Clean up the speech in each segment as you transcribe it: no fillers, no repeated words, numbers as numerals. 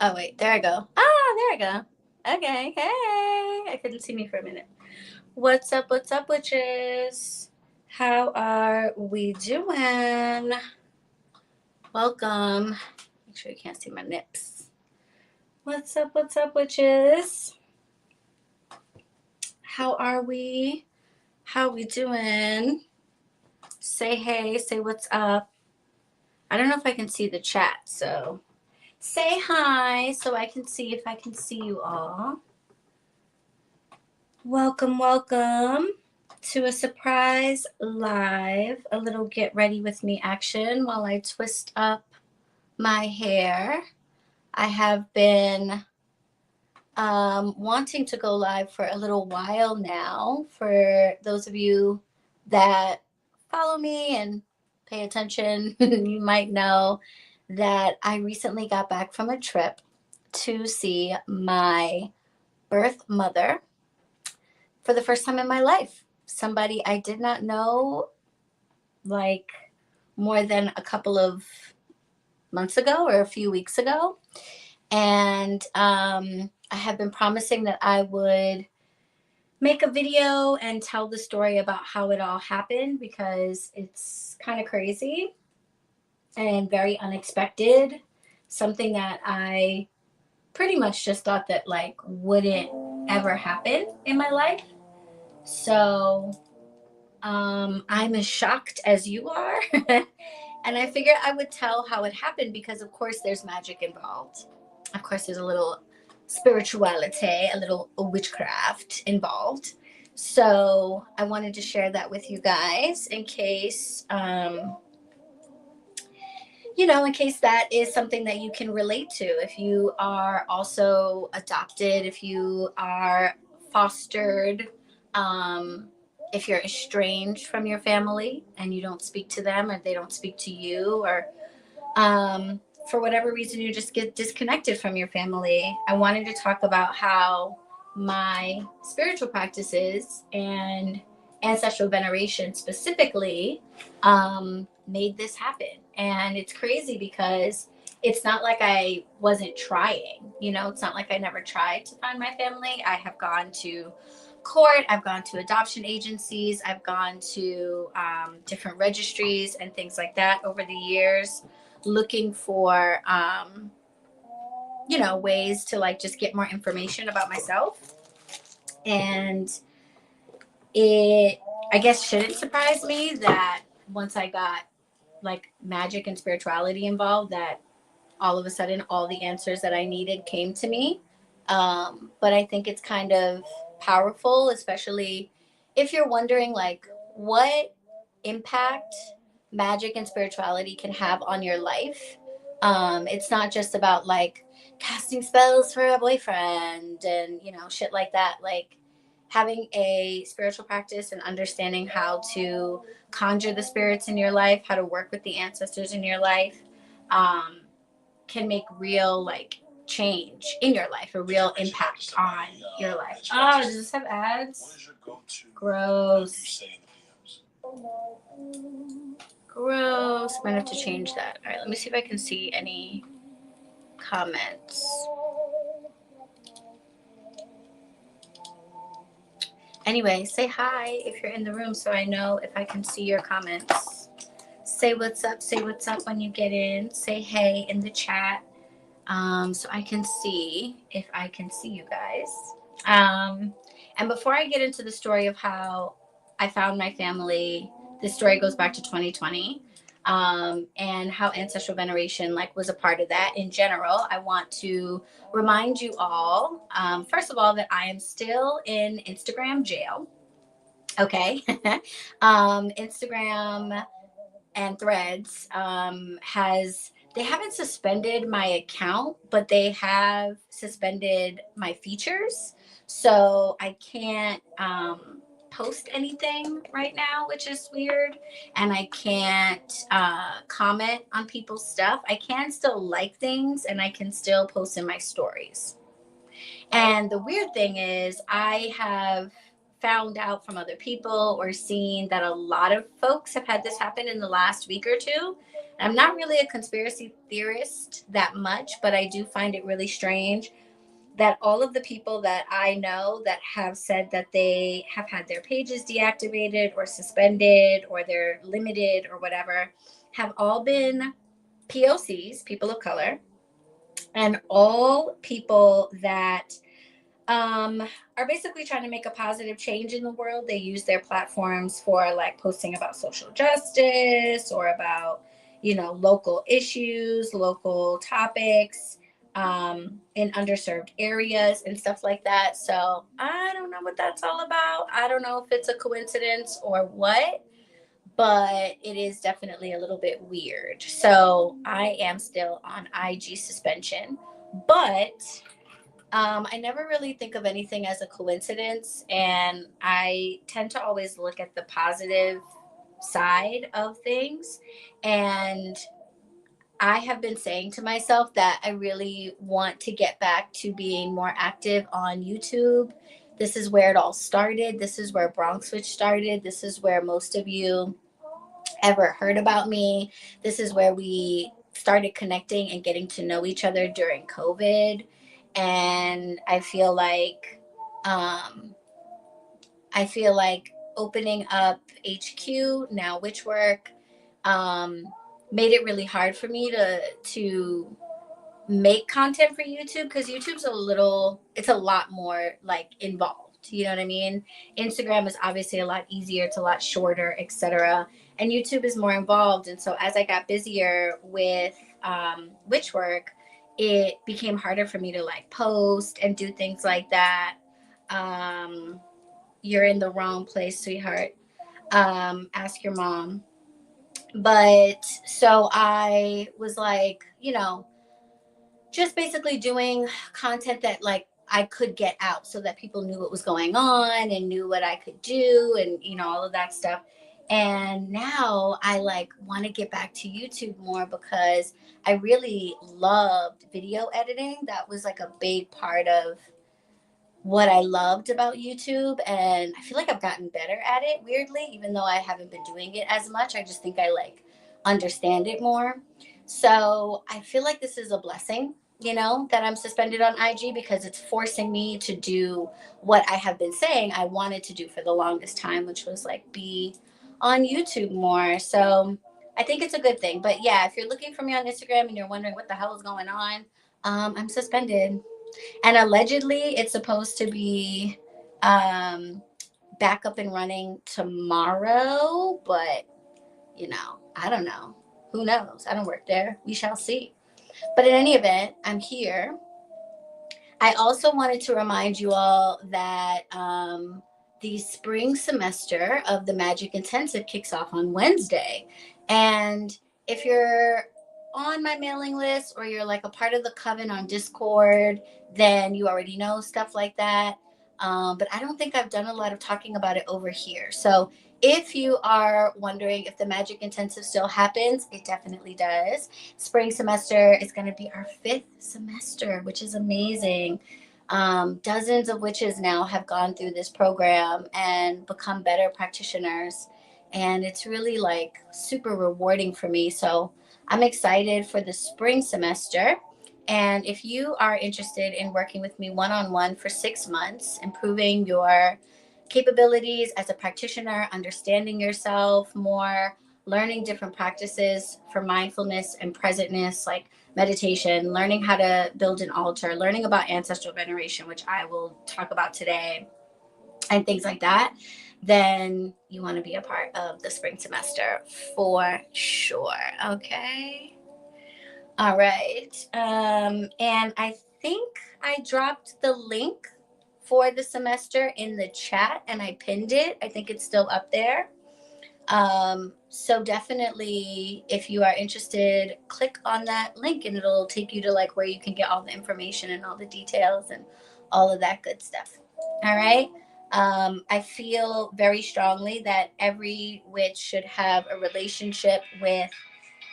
Oh, wait, there I go. Ah, there I go. Okay, hey. I couldn't see me for a minute. What's up, witches? How are we doing? Welcome. Make sure you can't see my nips. What's up, witches? How are we? How we doing? Say hey, say what's up. I don't know if I can see the chat, so say hi so I can see if I can see you all. Welcome to a surprise live, a little get ready with me action while I twist up my hair. I have been wanting to go live for a little while now. For those of you that follow me and pay attention, you might know that I recently got back from a trip to see my birth mother for the first time in my life. Somebody I did not know like more than a couple of months ago or a few weeks ago. And I have been promising that I would make a video and tell the story about how it all happened because it's kind of crazy and very unexpected. Something that I pretty much just thought that like wouldn't ever happen in my life. So I'm as shocked as you are. And I figured I would tell how it happened because, of course, there's magic involved. Of course, there's a little spirituality, a little witchcraft involved. So I wanted to share that with you guys in case, in case that is something that you can relate to. If you are also adopted, if you are fostered, if you're estranged from your family and you don't speak to them or they don't speak to you, or for whatever reason you just get disconnected from your family, I wanted to talk about how my spiritual practices and ancestral veneration specifically made this happen. And it's crazy because it's not like I wasn't trying, it's not like I never tried to find my family. I have gone to court, I've gone to adoption agencies, I've gone to different registries and things like that over the years, looking for ways to like just get more information about myself. And it, I guess, shouldn't surprise me that once I got like magic and spirituality involved, that all of a sudden all the answers that I needed came to me. But I think it's kind of powerful, especially if you're wondering like what impact magic and spirituality can have on your life. It's not just about like casting spells for a boyfriend and shit like that. Like having a spiritual practice and understanding how to conjure the spirits in your life, how to work with the ancestors in your life, can make real like change in your life, a real impact on your life. Oh, does this have ads? Gross. Gross. Might have to change that. All right, let me see if I can see any comments. Anyway, say hi if you're in the room so I know if I can see your comments. Say what's up when you get in. Say hey in the chat. So I can see if I can see you guys. And before I get into the story of how I found my family, this story goes back to 2020, and how ancestral veneration like was a part of that in general. I want to remind you all, first of all, that I am still in Instagram jail. Okay. Instagram and Threads they haven't suspended my account, but they have suspended my features. So I can't post anything right now, which is weird. And I can't comment on people's stuff. I can still like things and I can still post in my stories. And the weird thing is I have found out from other people or seen that a lot of folks have had this happen in the last week or two. I'm not really a conspiracy theorist that much, but I do find it really strange that all of the people that I know that have said that they have had their pages deactivated or suspended or they're limited or whatever have all been POCs, people of color, and all people that are basically trying to make a positive change in the world. They use their platforms for like posting about social justice or about, local issues, local topics, in underserved areas and stuff like that. So I don't know what that's all about. I don't know if it's a coincidence or what, but it is definitely a little bit weird. So I am still on IG suspension, but I never really think of anything as a coincidence, and I tend to always look at the positive side of things. And I have been saying to myself that I really want to get back to being more active on YouTube. This is where it all started. This is where Bronx Switch started. This is where most of you ever heard about me. This is where we started connecting and getting to know each other during COVID. And um, I feel like opening up HQ now, Witchwork, um, made it really hard for me to make content for YouTube because YouTube's it's a lot more like involved. You know what I mean? Instagram is obviously a lot easier, it's a lot shorter, etc. And YouTube is more involved. And so as I got busier with witch work, it became harder for me to like post and do things like that. Um, you're in the wrong place, sweetheart. Ask your mom. But so I was like, just basically doing content that like I could get out so that people knew what was going on and knew what I could do and all of that stuff. And now I like want to get back to YouTube more because I really loved video editing. That was like a big part of what I loved about YouTube, and I feel like I've gotten better at it weirdly, even though I haven't been doing it as much. I just think I like understand it more. So I feel like this is a blessing, that I'm suspended on IG because it's forcing me to do what I have been saying I wanted to do for the longest time, which was like be on YouTube more. So I think it's a good thing. But yeah, if you're looking for me on Instagram and you're wondering what the hell is going on, I'm suspended. And allegedly, it's supposed to be um, back up and running tomorrow, but I don't know. Who knows? I don't work there. We shall see. But in any event, I'm here. I also wanted to remind you all that the spring semester of the Magic Intensive kicks off on Wednesday. And if you're on my mailing list or you're like a part of the coven on Discord, then you already know stuff like that. But I don't think I've done a lot of talking about it over here. So if you are wondering if the Magic Intensive still happens, it definitely does. Spring semester is going to be our 5th semester, which is amazing. Dozens of witches now have gone through this program and become better practitioners. And it's really like super rewarding for me. So I'm excited for the spring semester. And if you are interested in working with me one on one for 6 months, improving your capabilities as a practitioner, understanding yourself more, learning different practices for mindfulness and presentness, like meditation, learning how to build an altar, learning about ancestral veneration, which I will talk about today, and things like that, then you want to be a part of the spring semester for sure. Okay. All right. And I think I dropped the link for the semester in the chat and I pinned it. I think it's still up there. So definitely, if you are interested, click on that link and it'll take you to like where you can get all the information and all the details and all of that good stuff. All right. I feel very strongly that every witch should have a relationship with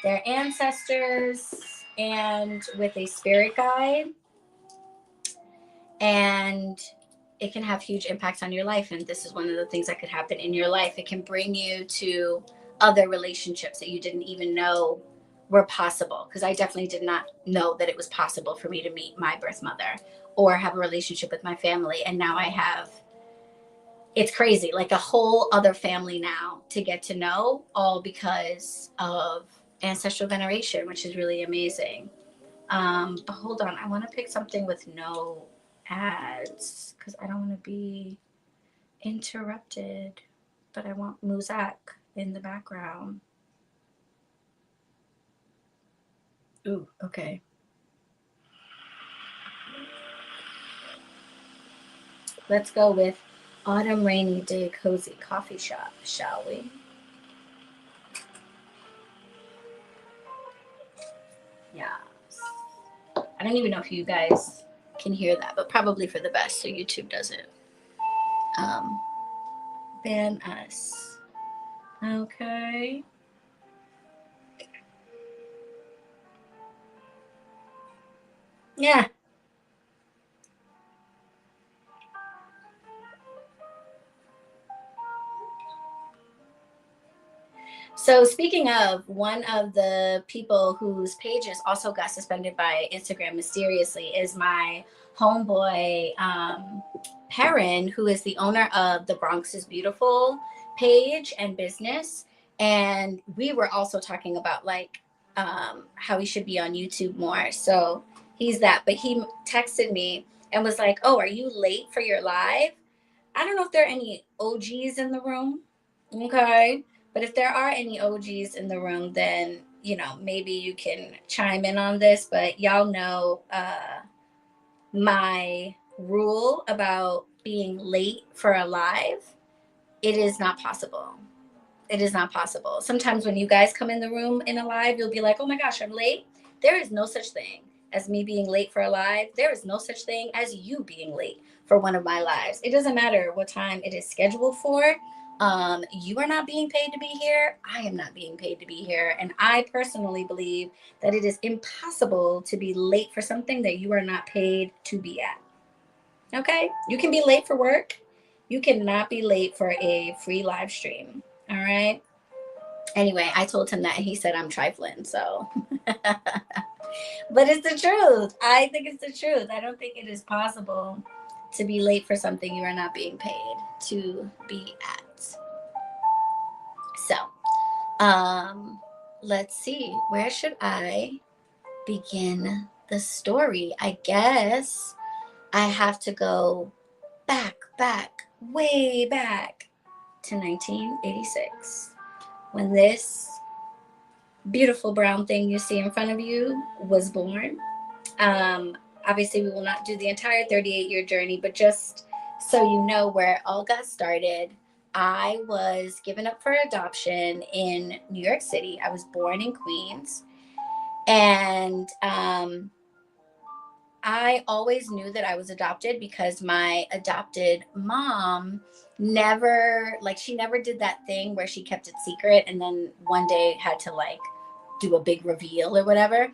their ancestors and with a spirit guide. And it can have huge impacts on your life. And this is one of the things that could happen in your life. It can bring you to other relationships that you didn't even know were possible. Because I definitely did not know that it was possible for me to meet my birth mother or have a relationship with my family. And now I have, it's crazy, like a whole other family now to get to know, all because of ancestral veneration, which is really amazing. But hold on, I want to pick something with no ads because I don't want to be interrupted. But I want Muzak in the background. Ooh, okay. Let's go with Autumn Rainy Day Cozy Coffee Shop, shall we? Yeah. I don't even know if you guys can hear that, but probably for the best so YouTube doesn't ban us. Okay. Yeah. So speaking of, one of the people whose pages also got suspended by Instagram mysteriously is my homeboy, Perrin, who is the owner of the Bronx is Beautiful page and business. And we were also talking about like how he should be on YouTube more. So he's that. But he texted me and was like, "Oh, are you late for your live?" I don't know if there are any OGs in the room. Okay. But if there are any OGs in the room, then, you know, maybe you can chime in on this. But y'all know my rule about being late for a live. It is not possible. It is not possible. Sometimes when you guys come in the room in a live, you'll be like, "Oh my gosh, I'm late." There is no such thing as me being late for a live. There is no such thing as you being late for one of my lives. It doesn't matter what time it is scheduled for. You are not being paid to be here. I am not being paid to be here. And I personally believe that it is impossible to be late for something that you are not paid to be at. Okay? You can be late for work. You cannot be late for a free live stream. All right? Anyway, I told him that and he said I'm trifling. So, but it's the truth. I think it's the truth. I don't think it is possible to be late for something you are not being paid to be at. So, let's see. Where should I begin the story? I guess I have to go back, way back to 1986 when this beautiful brown thing you see in front of you was born. Obviously, we will not do the entire 38-year journey, but just so you know where it all got started, I was given up for adoption in New York City. I was born in Queens. And I always knew that I was adopted because my adopted mom never, like, she never did that thing where she kept it secret and then one day had to like do a big reveal or whatever.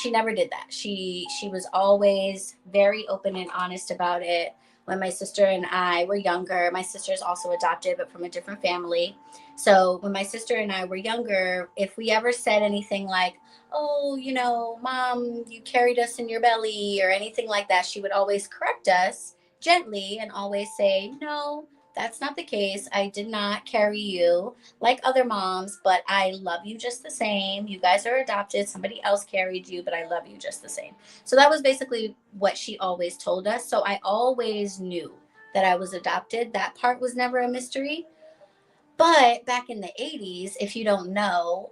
She never did that. She was always very open and honest about it. When my sister and I were younger, my sister is also adopted, but from a different family. So when my sister and I were younger, if we ever said anything like, "Oh, you know, mom, you carried us in your belly," or anything like that, she would always correct us gently and always say, "No, that's not the case. I did not carry you like other moms, but I love you just the same. You guys are adopted. Somebody else carried you, but I love you just the same." So that was basically what she always told us. So I always knew that I was adopted. That part was never a mystery. But back in the 80s, if you don't know,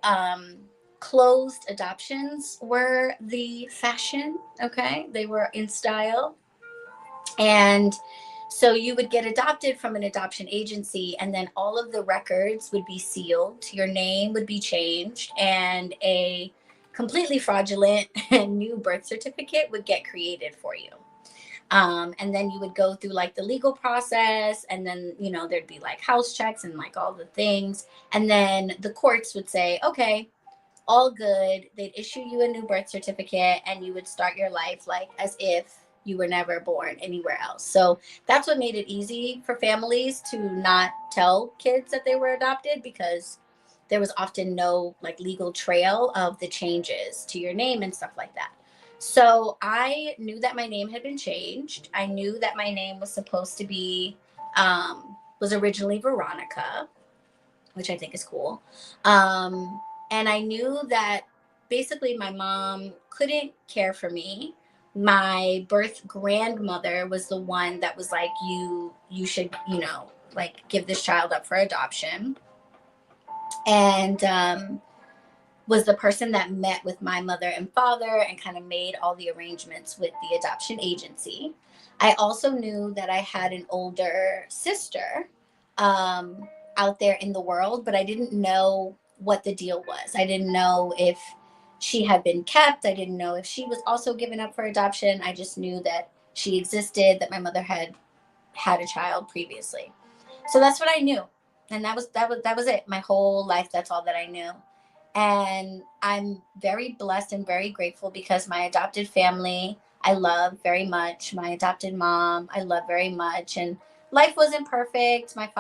closed adoptions were the fashion. Okay. They were in style. And so you would get adopted from an adoption agency, and then all of the records would be sealed. Your name would be changed, and a completely fraudulent new birth certificate would get created for you. And then you would go through like the legal process, and then, you know, there'd be like house checks and like all the things. And then the courts would say, "Okay, all good." They'd issue you a new birth certificate, and you would start your life like as if you were never born anywhere else. So that's what made it easy for families to not tell kids that they were adopted, because there was often no like legal trail of the changes to your name and stuff like that. So I knew that my name had been changed. I knew that my name was supposed to be was originally Veronica, which I think is cool. And I knew that basically my mom couldn't care for me. My birth grandmother was the one that was like, you should, like give this child up for adoption. And was the person that met with my mother and father and kind of made all the arrangements with the adoption agency. I also knew that I had an older sister out there in the world, but I didn't know what the deal was. I didn't know if she had been kept. I didn't know if she was also given up for adoption. I just knew that she existed, that my mother had a child previously. So that's what I knew. And that was it. My whole life, that's all that I knew. And I'm very blessed and very grateful because my adopted family I love very much. My adopted mom I love very much. And life wasn't perfect. My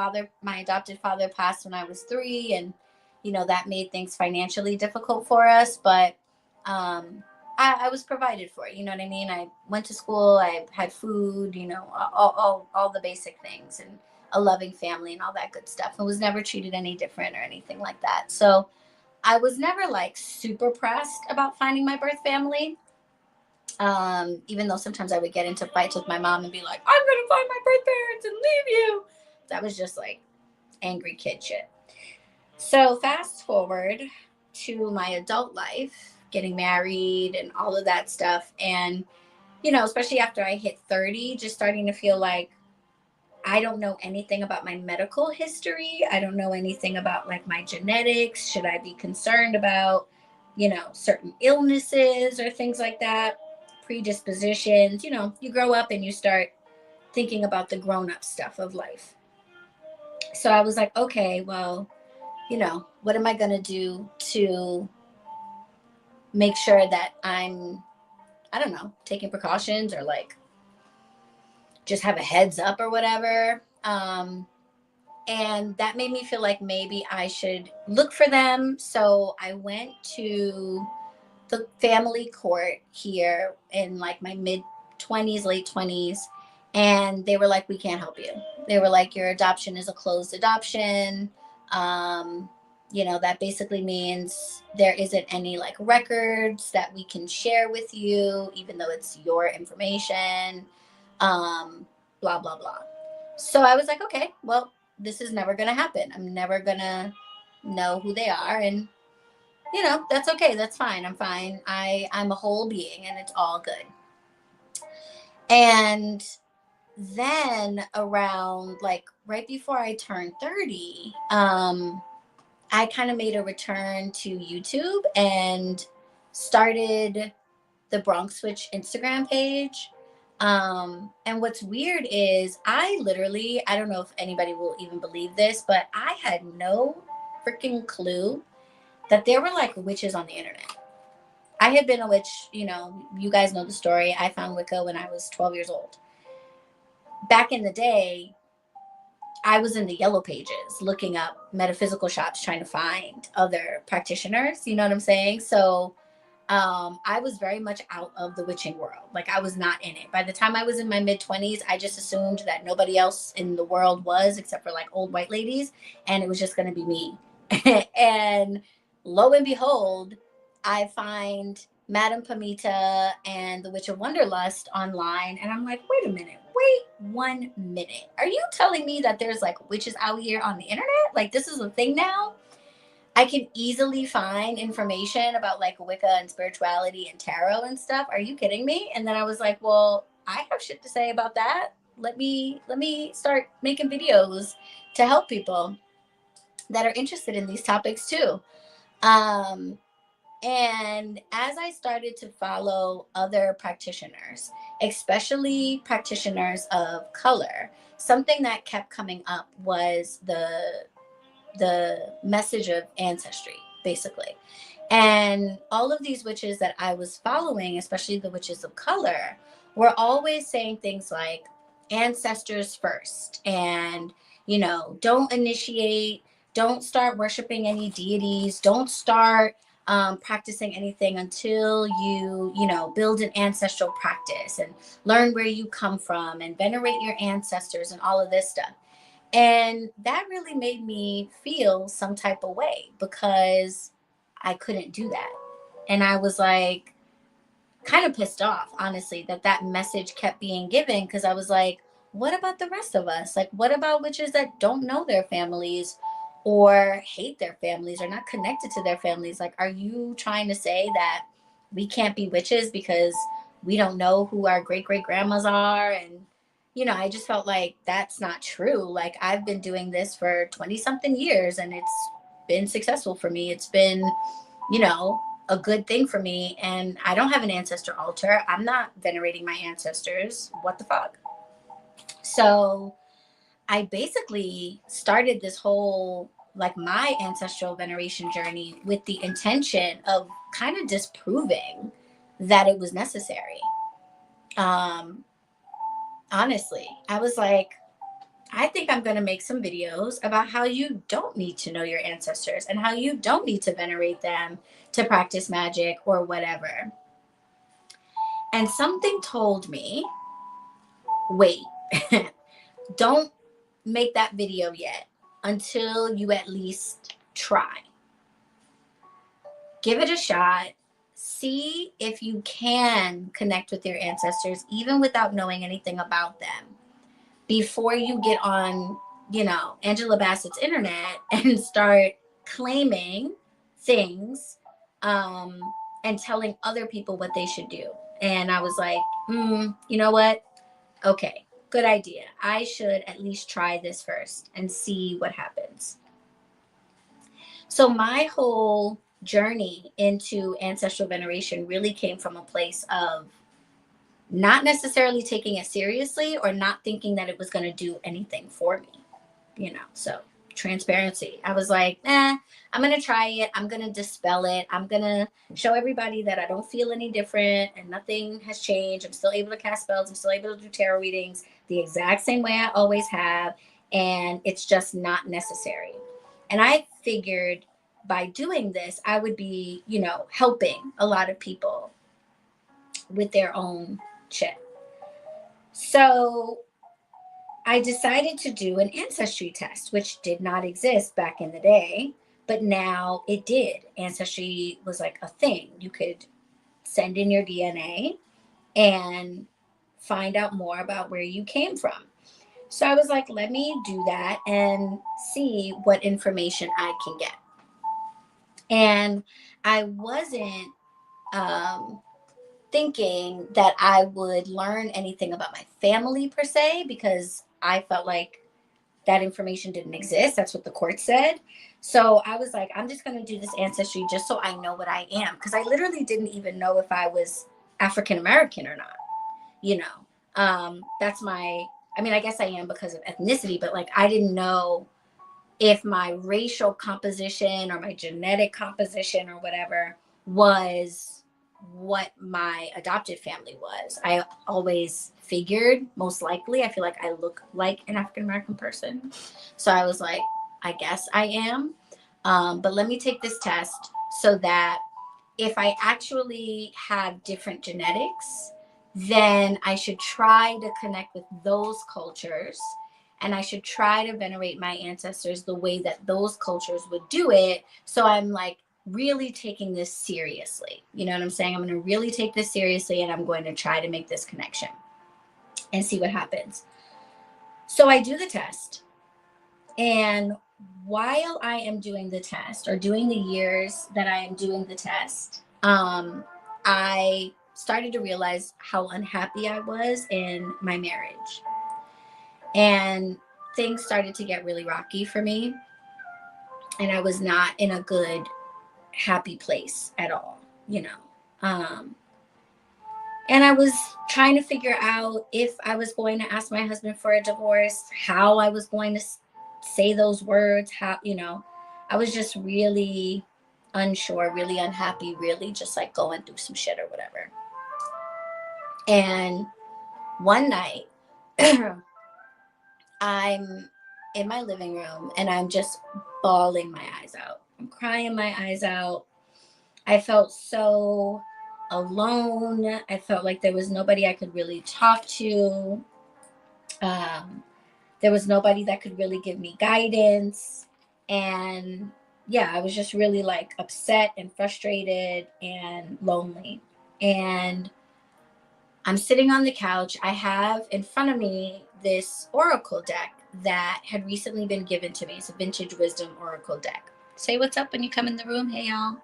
adopted father passed when I was 3, and that made things financially difficult for us. But I was provided for. You know what I mean? I went to school. I had food. All the basic things, and a loving family and all that good stuff. I was never treated any different or anything like that. So I was never like super pressed about finding my birth family. Even though sometimes I would get into fights with my mom and be like, I'm going to find my birth parents and leave you. That was just like angry kid shit. So fast forward to my adult life, getting married and all of that stuff. And, especially after I hit 30, just starting to feel like I don't know anything about my medical history. I don't know anything about like my genetics. Should I be concerned about, certain illnesses or things like that? Predispositions. You grow up and you start thinking about the grown up stuff of life. So I was like, okay, well, what am I going to do to make sure that I don't know, taking precautions or like just have a heads up or whatever. And that made me feel like maybe I should look for them. So I went to the family court here in like my mid 20s, late 20s. And they were like, we can't help you. They were like, your adoption is a closed adoption. That basically means there isn't any like records that we can share with you, even though it's your information. Blah, blah, blah. So I was like, okay, well, this is never going to happen. I'm never going to know who they are. And, that's okay. That's fine. I'm fine. I'm a whole being and it's all good. And then around like right before I turned 30, I kind of made a return to YouTube and started the Bronx Switch Instagram page. And what's weird is I don't know if anybody will even believe this, but I had no freaking clue that there were like witches on the internet. I had been a witch, you guys know the story. I found Wicca when I was 12 years old. Back in the day, I was in the yellow pages looking up metaphysical shops trying to find other practitioners. You know what I'm saying? So I was very much out of the witching world. Like I was not in it. By the time I was in my mid 20s, I just assumed that nobody else in the world was except for like old white ladies. And it was just going to be me. And lo and behold, I find Madame Pamita and the Witch of Wonderlust online. And I'm like, wait a minute. Wait 1 minute. Are you telling me that there's like witches out here on the internet? Like this is a thing now? I can easily find information about like Wicca and spirituality and tarot and stuff. Are you kidding me? And then I was like, well, I have shit to say about that. Let me start making videos to help people that are interested in these topics too. And as I started to follow other practitioners, especially practitioners of color, something that kept coming up was the message of ancestry, basically. And all of these witches that I was following, especially the witches of color, we're always saying things like ancestors first, and, don't initiate, don't start worshiping any deities, don't start practicing anything until build an ancestral practice and learn where you come from and venerate your ancestors and all of this stuff. And that really made me feel some type of way because I couldn't do that. And I was like, kind of pissed off, honestly, that message kept being given, because I was like, what about the rest of us? Like, what about witches that don't know their families or hate their families or not connected to their families? Like, are you trying to say that we can't be witches because we don't know who our great great grandmas are? And, I just felt like that's not true. Like, I've been doing this for 20 something years and it's been successful for me. It's been, you know, a good thing for me. And I don't have an ancestor altar. I'm not venerating my ancestors. What the fuck? So I basically started this whole, like, my ancestral veneration journey with the intention of kind of disproving that it was necessary. Um, Honestly, I was like, I think I'm going to make some videos about how you don't need to know your ancestors and how you don't need to venerate them to practice magic or whatever. And something told me, wait, don't make that video yet until you at least try. Give it a shot. See if you can connect with your ancestors even without knowing anything about them before you get on, Angela Bassett's internet and start claiming things, um, and telling other people what they should do. And I was like, you know what? Okay, good idea. I should at least try this first and see what happens. So my whole journey into ancestral veneration really came from a place of not necessarily taking it seriously or not thinking that it was going to do anything for me, so transparency. I was like, I'm going to try it. I'm going to dispel it. I'm going to show everybody that I don't feel any different and nothing has changed. I'm still able to cast spells. I'm still able to do tarot readings the exact same way I always have. And it's just not necessary. And I figured by doing this, I would be, helping a lot of people with their own shit. So I decided to do an ancestry test, which did not exist back in the day, but now it did. Ancestry was like a thing. You could send in your DNA and find out more about where you came from. So I was like, let me do that and see what information I can get. And I wasn't thinking that I would learn anything about my family per se, because I felt like that information didn't exist. That's what the court said. So I was like, I'm just going to do this ancestry just so I know what I am. Because I literally didn't even know if I was African American or not. That's I guess I am because of ethnicity, but like, I didn't know if my racial composition or my genetic composition or whatever was what my adopted family was. I always figured, most likely, I feel like I look like an African American person. So I was like, I guess I am. But let me take this test so that if I actually have different genetics, then I should try to connect with those cultures, and I should try to venerate my ancestors the way that those cultures would do it. So I'm like really taking this seriously. You know what I'm saying? I'm going to really take this seriously, and I'm going to try to make this connection and see what happens. So I do the test. And while I am doing the test, or doing the years that I am doing the test, I started to realize how unhappy I was in my marriage. And things started to get really rocky for me. And I was not in a good, happy place at all, And I was trying to figure out if I was going to ask my husband for a divorce, how I was going to say those words, I was just really unsure, really unhappy, really just like going through some shit or whatever. And one night, I'm in my living room and I'm just bawling my eyes out. I'm crying my eyes out. I felt so alone. I felt like there was nobody I could really talk to. Um, there was nobody that could really give me guidance. And yeah, I was just really like upset and frustrated and lonely. And I'm sitting on the couch. I have in front of me this oracle deck that had recently been given to me. It's a vintage wisdom oracle deck. Say what's up when you come in the room. Hey, y'all.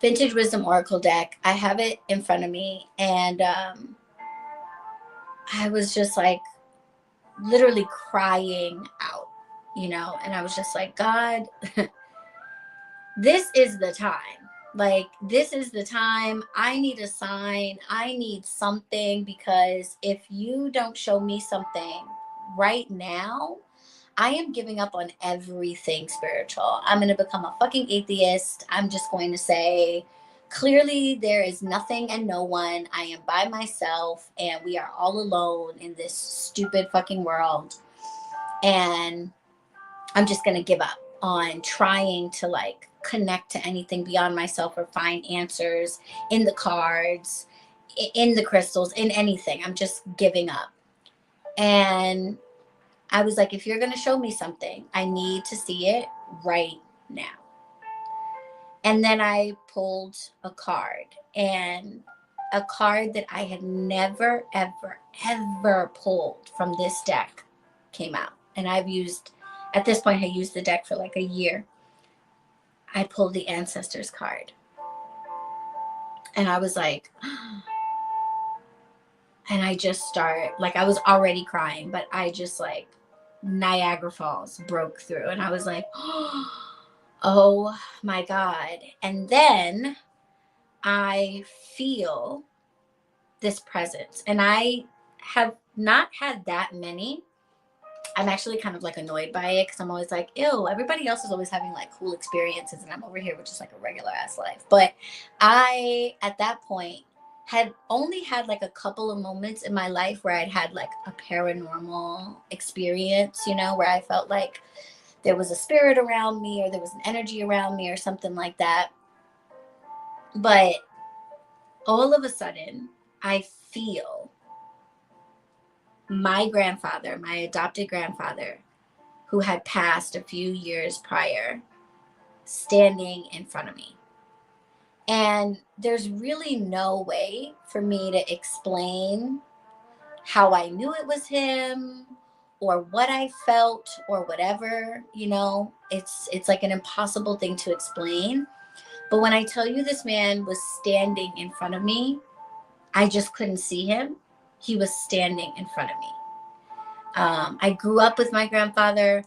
Vintage wisdom oracle deck. I have it in front of me. And I was just like literally crying out, you know, and I was just like, God, this is the time. Like, this is the time. I need a sign. I need something, because if you don't show me something right now, I am giving up on everything spiritual. I'm going to become a fucking atheist. I'm just going to say, clearly, there is nothing and no one. I am by myself, and we are all alone in this stupid fucking world. And I'm just going to give up on trying to like connect to anything beyond myself or find answers in the cards, in the crystals, in anything. I'm just giving up. And I was like, if you're going to show me something, I need to see it right now. And then I pulled a card, and a card that I had never, ever, ever pulled from this deck came out. And at this point, I used the deck for like a year. I pulled the Ancestors card. And I was like, and I just started, like, I was already crying, but I just like Niagara Falls broke through. And I was like, oh my God. And then I feel this presence. And I have not had that many. I'm actually kind of like annoyed by it, because I'm always like, ew, everybody else is always having like cool experiences, and I'm over here with just like a regular ass life. But I, at that point, had only had like a couple of moments in my life where I'd had like a paranormal experience, you know, where I felt like there was a spirit around me, or there was an energy around me, or something like that. But all of a sudden, I feel my grandfather, my adopted grandfather, who had passed a few years prior, standing in front of me. And there's really no way for me to explain how I knew it was him, or what I felt, or whatever, you know. It's like an impossible thing to explain. But when I tell you this man was standing in front of me, I just couldn't see him. He was standing in front of me. I grew up with my grandfather.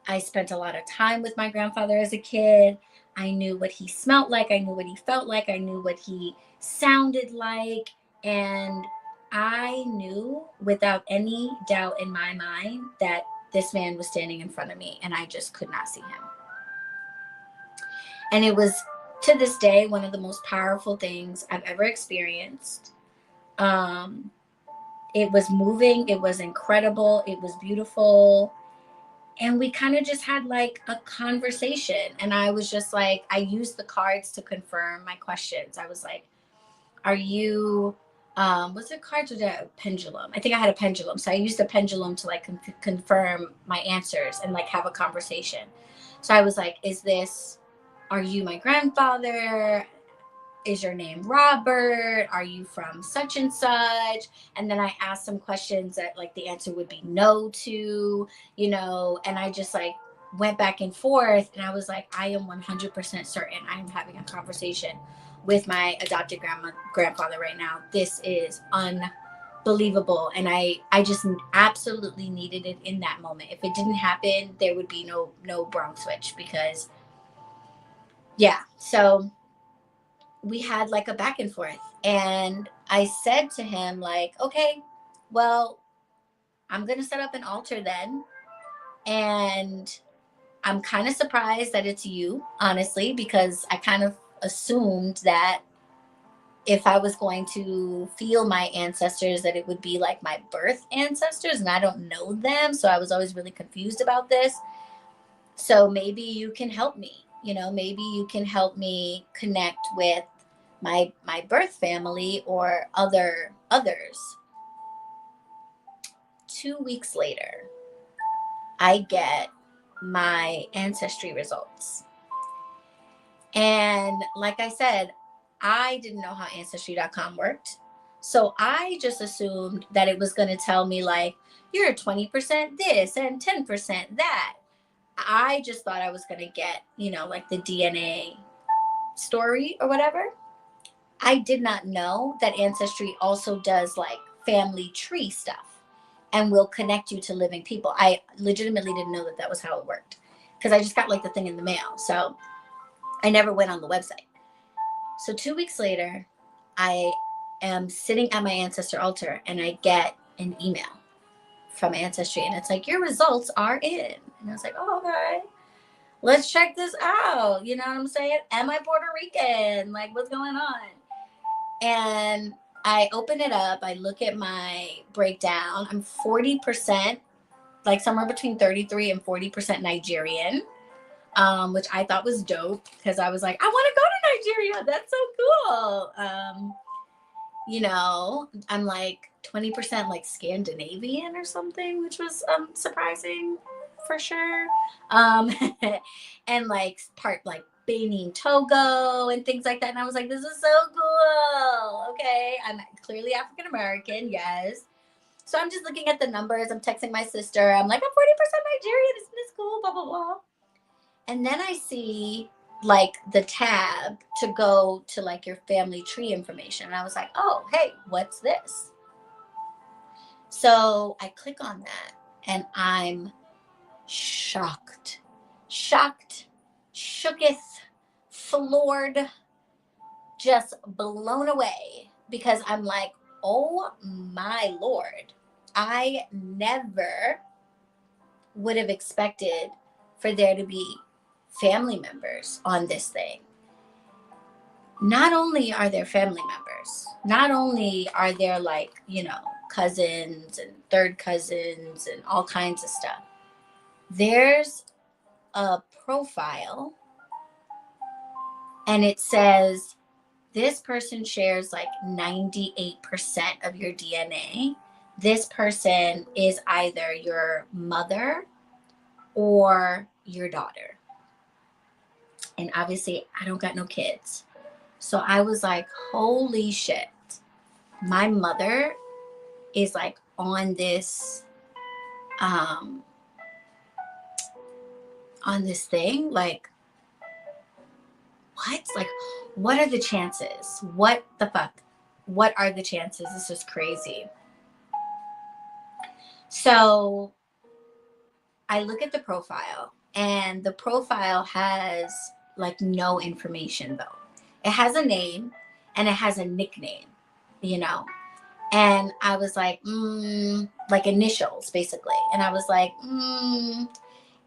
I spent a lot of time with my grandfather as a kid. I knew what he smelled like. I knew what he felt like. I knew what he sounded like. And I knew without any doubt in my mind that this man was standing in front of me, and I just could not see him. And it was, to this day, one of the most powerful things I've ever experienced. It was moving. It was incredible. It was beautiful. And we kind of just had like a conversation. And I was just like, I used the cards to confirm my questions. I was like, are you, what's the cards with a pendulum? I think I had a pendulum. So I used the pendulum to like confirm my answers and like have a conversation. So I was like, are you my grandfather? Is your name Robert? Are you from such and such? And then I asked some questions that like the answer would be no to, you know, and I just like went back and forth, and I was like, I am 100% certain I am having a conversation with my adopted grandfather right now. This is unbelievable. And I just absolutely needed it in that moment. If it didn't happen, there would be no Bronx switch, because yeah. So we had like a back and forth, and I said to him like, okay, well, I'm going to set up an altar then. And I'm kind of surprised that it's you, honestly, because I kind of assumed that if I was going to feel my ancestors, that it would be like my birth ancestors, and I don't know them. So I was always really confused about this. So maybe you can help me. Maybe you can help me connect with my birth family or others. 2 weeks later, I get my ancestry results. And like I said, I didn't know how ancestry.com worked. So I just assumed that it was going to tell me, like, you're 20% this and 10% that. I just thought I was going to get, like the DNA story or whatever. I did not know that Ancestry also does like family tree stuff and will connect you to living people. I legitimately didn't know that that was how it worked, because I just got like the thing in the mail. So I never went on the website. So 2 weeks later, I am sitting at my ancestor altar and I get an email from Ancestry, and it's like, your results are in. And I was like, oh, okay, let's check this out. You know what I'm saying? Am I Puerto Rican? Like, what's going on? And I open it up. I look at my breakdown. I'm 40%, like somewhere between 33 and 40% Nigerian, which I thought was dope, because I was like, I want to go to Nigeria. That's so cool. I'm like 20% like Scandinavian or something, which was surprising for sure. And like part like Benin, Togo, and things like that. And I was like, this is so cool. Okay, I'm clearly African American, yes. So I'm just looking at the numbers. I'm texting my sister. I'm like, I'm 40% Nigerian. Isn't this cool? Blah blah blah. And then I see like the tab to go to like your family tree information. And I was like, oh, hey, what's this? So I click on that and I'm shocked, shooketh, floored, just blown away, because I'm like, oh my Lord, I never would have expected for there to be family members on this thing. Not only are there family members, not only are there like, cousins and third cousins and all kinds of stuff. There's a profile and it says this person shares like 98% of your DNA. This person is either your mother or your daughter. And obviously I don't got no kids. So I was like, holy shit. My mother is like on this thing. Like, what? Like, what are the chances? What the fuck? What are the chances? This is crazy. So I look at the profile, and the profile has like no information though. It has a name and it has a nickname, and I was like, like initials basically. And I was like,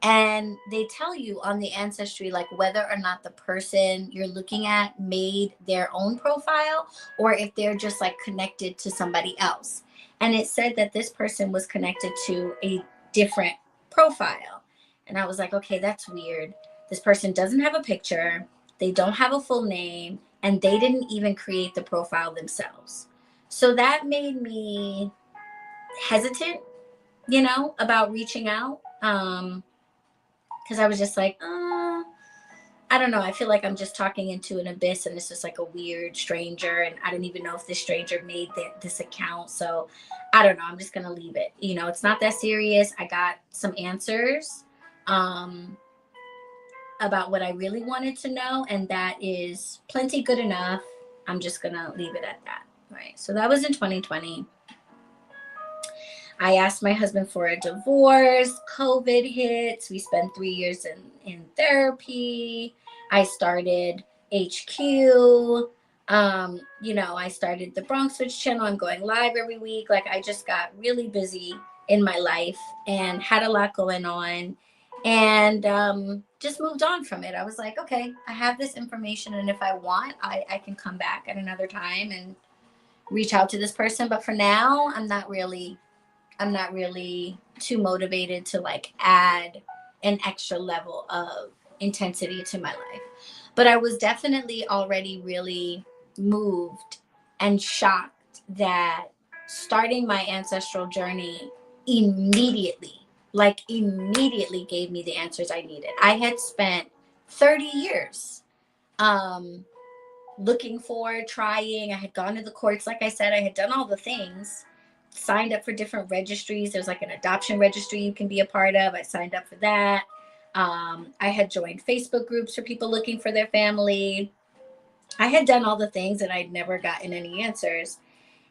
and they tell you on the Ancestry, like whether or not the person you're looking at made their own profile or if they're just like connected to somebody else. And it said that this person was connected to a different profile. And I was like, okay, that's weird. This person doesn't have a picture. They don't have a full name, and they didn't even create the profile themselves. So that made me hesitant, about reaching out. Because I was just like, I don't know. I feel like I'm just talking into an abyss, and it's just like a weird stranger. And I don't even know if this stranger made this account. So I don't know. I'm just going to leave it. It's not that serious. I got some answers about what I really wanted to know, and that is plenty good enough. I'm just going to leave it at that. Right. So that was in 2020. I asked my husband for a divorce. COVID hits. We spent 3 years in therapy. I started HQ. I started the Bronx Switch channel. I'm going live every week. Like, I just got really busy in my life and had a lot going on. and just moved on from it. I was like, okay, I have this information, and if I want, I can come back at another time and reach out to this person. But for now, I'm not really too motivated to like add an extra level of intensity to my life. But I was definitely already really moved and shocked that starting my ancestral journey immediately, like immediately gave me the answers I needed. I had spent 30 years um looking for, trying. I had gone to the courts, like I said, I had done all the things, signed up for different registries. There's like an adoption registry you can be a part of. I signed up for that. I had joined Facebook groups for people looking for their family. I had done all the things and I'd never gotten any answers.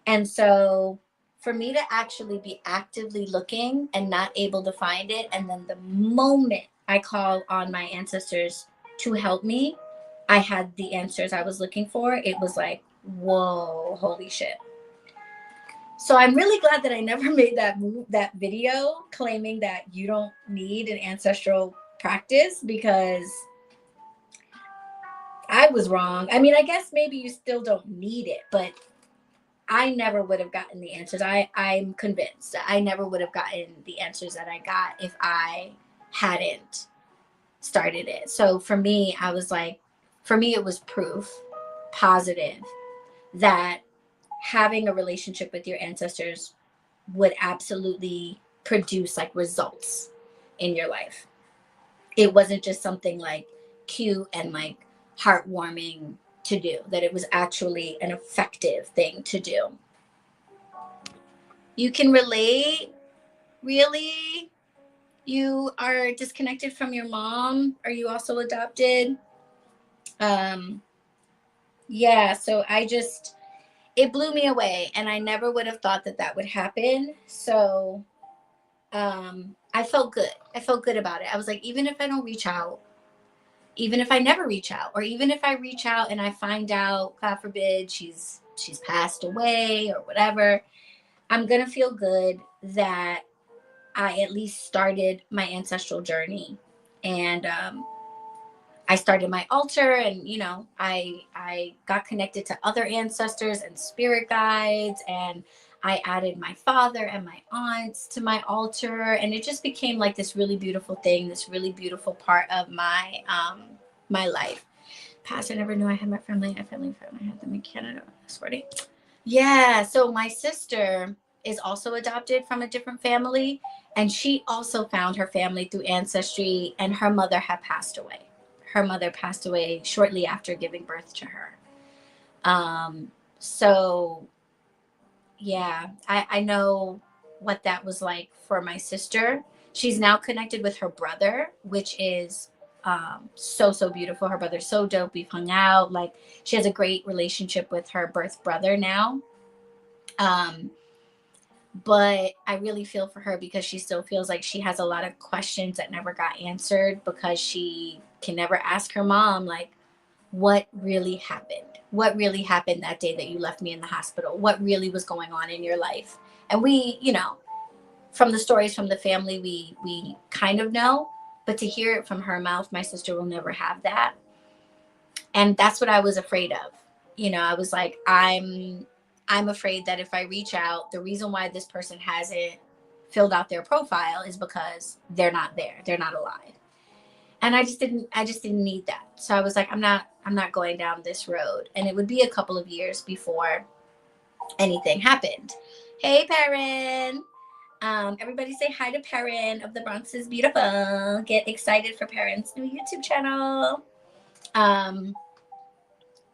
And so for me to actually be actively looking and not able to find it, and then the moment I call on my ancestors to help me, I had the answers I was looking for. It was like, whoa, holy shit. So I'm really glad that I never made that video claiming that you don't need an ancestral practice, because I was wrong. I mean, I guess maybe you still don't need it, but I never would have gotten the answers. I'm convinced I never would have gotten the answers that I got if I hadn't started it. So for me, I was like, for me, it was proof positive that having a relationship with your ancestors would absolutely produce like results in your life. It wasn't just something like cute and like heartwarming to do, that it was actually an effective thing to do. You can relate, really? You are disconnected from your mom? Are you also adopted? Um, yeah, so it blew me away, and I never would have thought that that would happen. So I felt good. I felt good about it. I was like, even if I don't reach out, even if I never reach out, or even if I reach out and I find out, God forbid, she's passed away or whatever, I'm gonna feel good that I at least started my ancestral journey. And I started my altar, and I got connected to other ancestors and spirit guides, and I added my father and my aunts to my altar, and it just became like this really beautiful thing, this really beautiful part of my life. Past, I never knew I had my family. I had them in Canada. Sorry. Yeah, so my sister is also adopted from a different family, and she also found her family through ancestry, and her mother had passed away. Her mother passed away shortly after giving birth to her. So yeah, I know what that was like for my sister. She's now connected with her brother, which is so beautiful. Her brother's so dope. We've hung out. Like, she has a great relationship with her birth brother now. Um, but I really feel for her, because she still feels like she has a lot of questions that never got answered, because she can never ask her mom, like, what really happened? What really happened that day that you left me in the hospital? What really was going on in your life? And we, from the stories from the family, we kind of know, but to hear it from her mouth, my sister will never have that. And that's what I was afraid of. I was like, I'm afraid that if I reach out, the reason why this person hasn't filled out their profile is because they're not there. They're not alive. And I just didn't need that. So I was like, I'm not going down this road. And it would be a couple of years before anything happened. Hey, Perrin. Everybody say hi to Perrin of the Bronx is Beautiful. Get excited for Perrin's new YouTube channel. Um,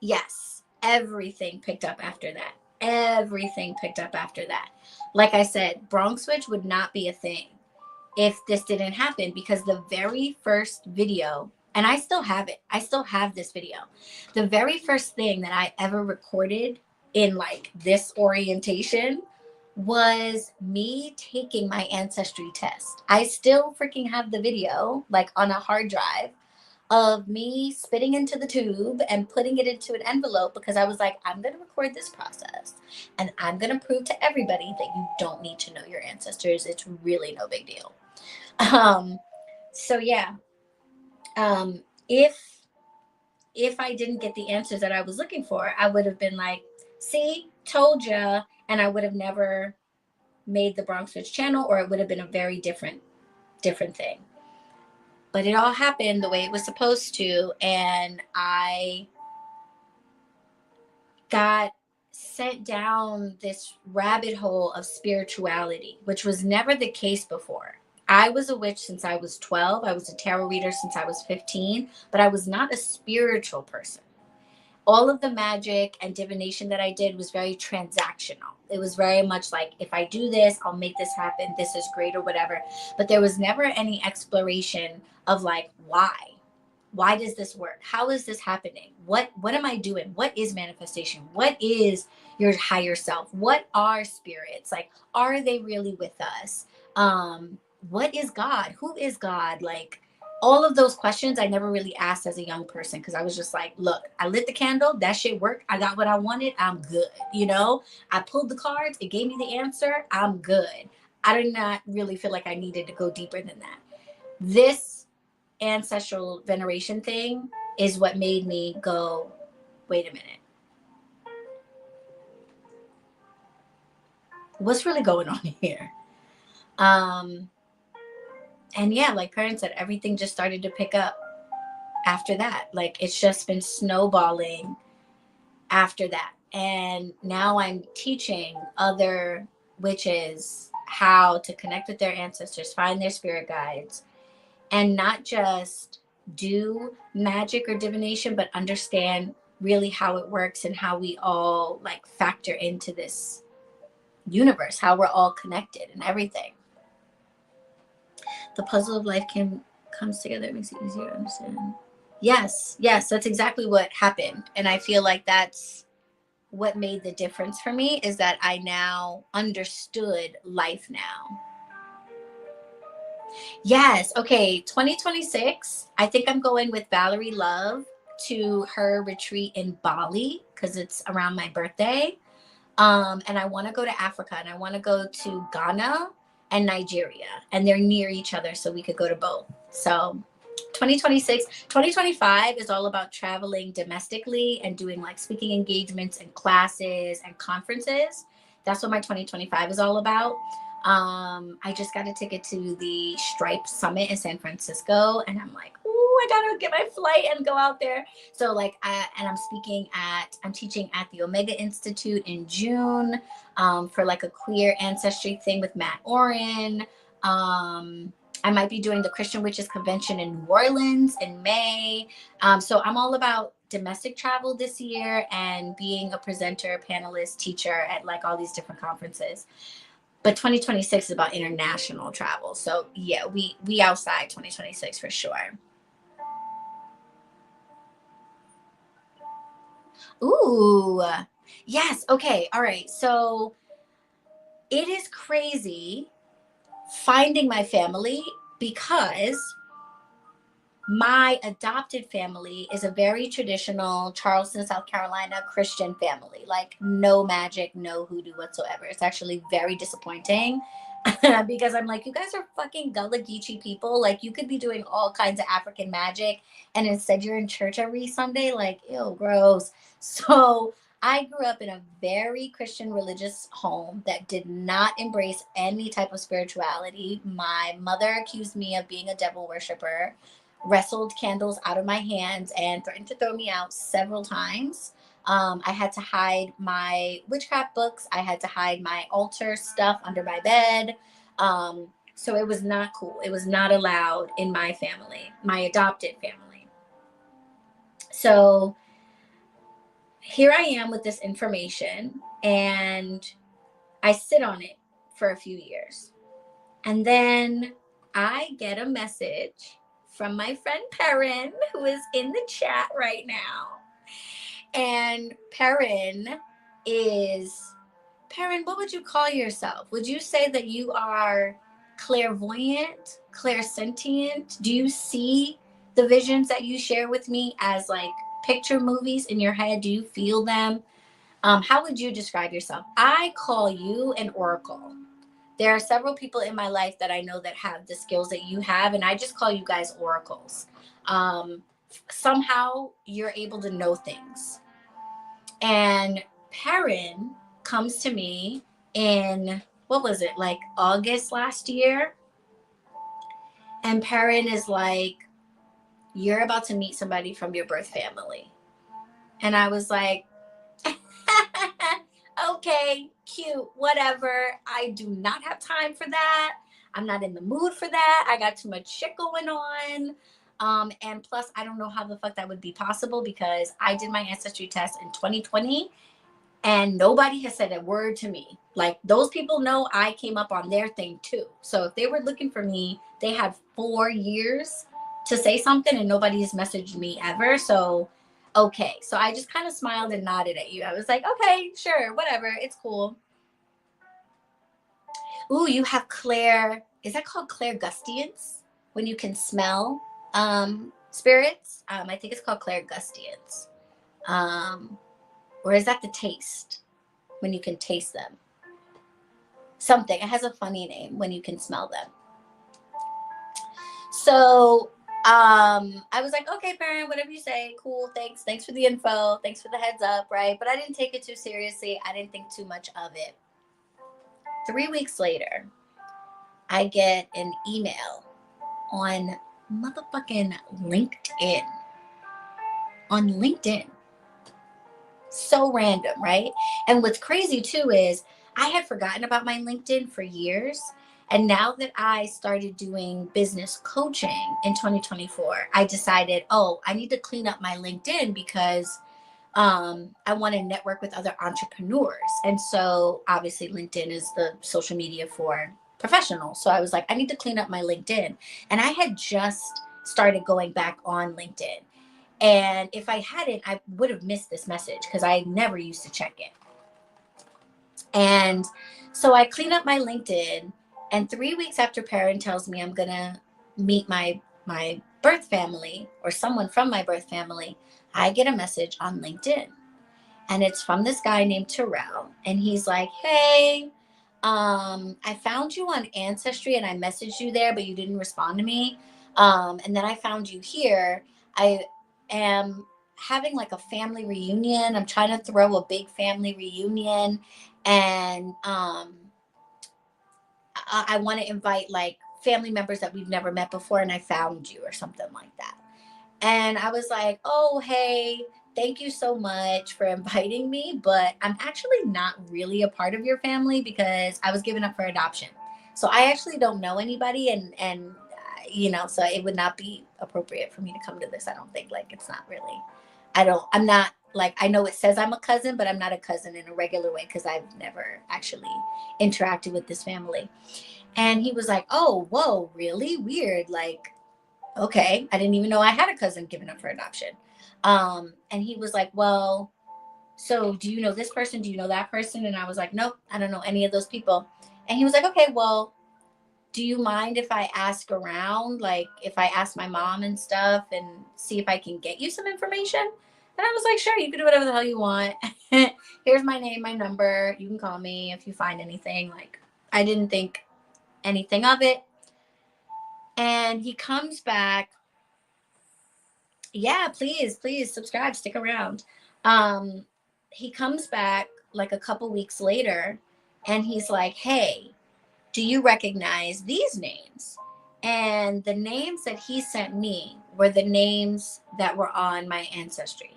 yes, everything picked up after that. Everything picked up after that. Like I said, Bronx Witch would not be a thing if this didn't happen, because the very first video, and I still have it, I still have this video. The very first thing that I ever recorded in like this orientation was me taking my ancestry test. I still freaking have the video like on a hard drive of me spitting into the tube and putting it into an envelope, because I was like, I'm going to record this process, and I'm going to prove to everybody that you don't need to know your ancestors. It's really no big deal. Um, So yeah, um, if I didn't get the answers that I was looking for, I would have been like, see, told ya, and I would have never made the Bronx Witch channel, or it would have been a very different thing. But it all happened the way it was supposed to, and I got sent down this rabbit hole of spirituality, which was never the case before. I was a witch since I was 12. I was a tarot reader since I was 15, but I was not a spiritual person. All of the magic and divination that I did was very transactional. It was very much like, if I do this, I'll make this happen. This is great, or whatever. But there was never any exploration of like, why? Why does this work? How is this happening? What am I doing? What is manifestation? What is your higher self? What are spirits? Like, are they really with us? What is God? Who is God? Like, all of those questions I never really asked as a young person, because I was just like, look, I lit the candle, that shit worked, I got what I wanted, I'm good. I pulled the cards, it gave me the answer, I'm good. I did not really feel like I needed to go deeper than that. This ancestral veneration thing is what made me go, wait a minute, what's really going on here? And yeah, like Karen said, everything just started to pick up after that. Like, it's just been snowballing after that. And now I'm teaching other witches how to connect with their ancestors, find their spirit guides, and not just do magic or divination, but understand really how it works and how we all like factor into this universe, how we're all connected and everything. The puzzle of life comes together. It makes it easier to understand. Yes, that's exactly what happened. And I feel like that's what made the difference for me, is that I now understood life now. Yes. Okay. 2026. I think I'm going with Valerie Love to her retreat in Bali because it's around my birthday. And I want to go to Africa, and I want to go to Ghana and Nigeria, and they're near each other, so we could go to both. So 2026, 2025 is all about traveling domestically and doing like speaking engagements and classes and conferences. That's what my 2025 is all about. I just got a ticket to the Stripe Summit in San Francisco, and I'm like, I gotta get my flight and go out there. So like, I'm teaching at the Omega Institute in June, for like a queer ancestry thing with Matt Oren. I might be doing the Christian Witches Convention in New Orleans in May. So I'm all about domestic travel this year and being a presenter, panelist, teacher at like all these different conferences. But 2026 is about international travel. So yeah, we outside 2026 for sure. Ooh, yes. Okay. All right. So it is crazy finding my family, because my adopted family is a very traditional Charleston, South Carolina Christian family. Like, no magic, no hoodoo whatsoever. It's actually very disappointing because I'm like, you guys are fucking Gullah Geechee people. Like, you could be doing all kinds of African magic, and instead you're in church every Sunday. Like, ew, gross. So I grew up in a very Christian religious home that did not embrace any type of spirituality. My mother accused me of being a devil worshiper, wrestled candles out of my hands, and threatened to throw me out several times. I had to hide my witchcraft books. I had to hide my altar stuff under my bed. So it was not cool. It was not allowed in my family, my adopted family. So here I am with this information, and I sit on it for a few years. And then I get a message from my friend Perrin, who is in the chat right now. And Perrin, what would you call yourself? Would you say that you are clairvoyant, clairsentient? Do you see the visions that you share with me as like picture movies in your head? Do you feel them? How would you describe yourself? I call you an oracle. there are several people in my life that I know that have the skills that you have, and I just call you guys oracles. Somehow you're able to know things. And Perrin comes to me in, what was it, like August last year? And Perrin is like, you're about to meet somebody from your birth family. And I was like, okay, cute, whatever. I do not have time for that. I'm not in the mood for that. I got too much shit going on. And plus, I don't know how the fuck that would be possible because I did my ancestry test in 2020 and nobody has said a word to me. Like, those people know I came up on their thing too. So if they were looking for me, they had 4 years to say something and nobody has messaged me ever. So okay, so I just kind of smiled and nodded at you. I was like, okay, sure, whatever, it's cool. Ooh, you have Claire, is that called clairgustians, when you can smell spirits? I think it's called clairgustians. Or is that the taste, when you can taste them? Something, it has a funny name when you can smell them. So I was like, okay, parent, whatever you say, cool, thanks for the info, thanks for the heads up, right? But I didn't take it too seriously. I didn't think too much of it. 3 weeks later, I get an email on motherfucking LinkedIn. On LinkedIn. So random, right? And what's crazy too is I had forgotten about my LinkedIn for years. And now that I started doing business coaching in 2024, I decided, oh, I need to clean up my LinkedIn because I want to network with other entrepreneurs. And so obviously LinkedIn is the social media for professionals. So I was like, I need to clean up my LinkedIn. And I had just started going back on LinkedIn. And if I hadn't, I would have missed this message because I never used to check it. And so I clean up my LinkedIn. And 3 weeks after Perrin tells me I'm going to meet my birth family or someone from my birth family, I get a message on LinkedIn. And it's from this guy named Terrell. And he's like, hey, I found you on Ancestry and I messaged you there, but you didn't respond to me. And then I found you here. I am having like a family reunion. I'm trying to throw a big family reunion. And I want to invite like family members that we've never met before. And I found you or something like that. And I was like, oh, hey, thank you so much for inviting me. But I'm actually not really a part of your family because I was given up for adoption. So I actually don't know anybody. And you know, so it would not be appropriate for me to come to this. I don't think, like, it's not really, I'm not like, I know it says I'm a cousin, but I'm not a cousin in a regular way because I've never actually interacted with this family. And he was like, oh, whoa, really weird. Like, okay, I didn't even know I had a cousin given up for adoption. And he was like, well, so do you know this person? Do you know that person? And I was like, nope, I don't know any of those people. And he was like, okay, well, do you mind if I ask around? Like, if I ask my mom and stuff and see if I can get you some information? And I was like, sure, you can do whatever the hell you want. Here's my name, my number. You can call me if you find anything. Like, I didn't think anything of it. And he comes back. Yeah, please subscribe, stick around. He comes back like a couple weeks later and he's like, hey, do you recognize these names? And the names that he sent me were the names that were on my ancestry.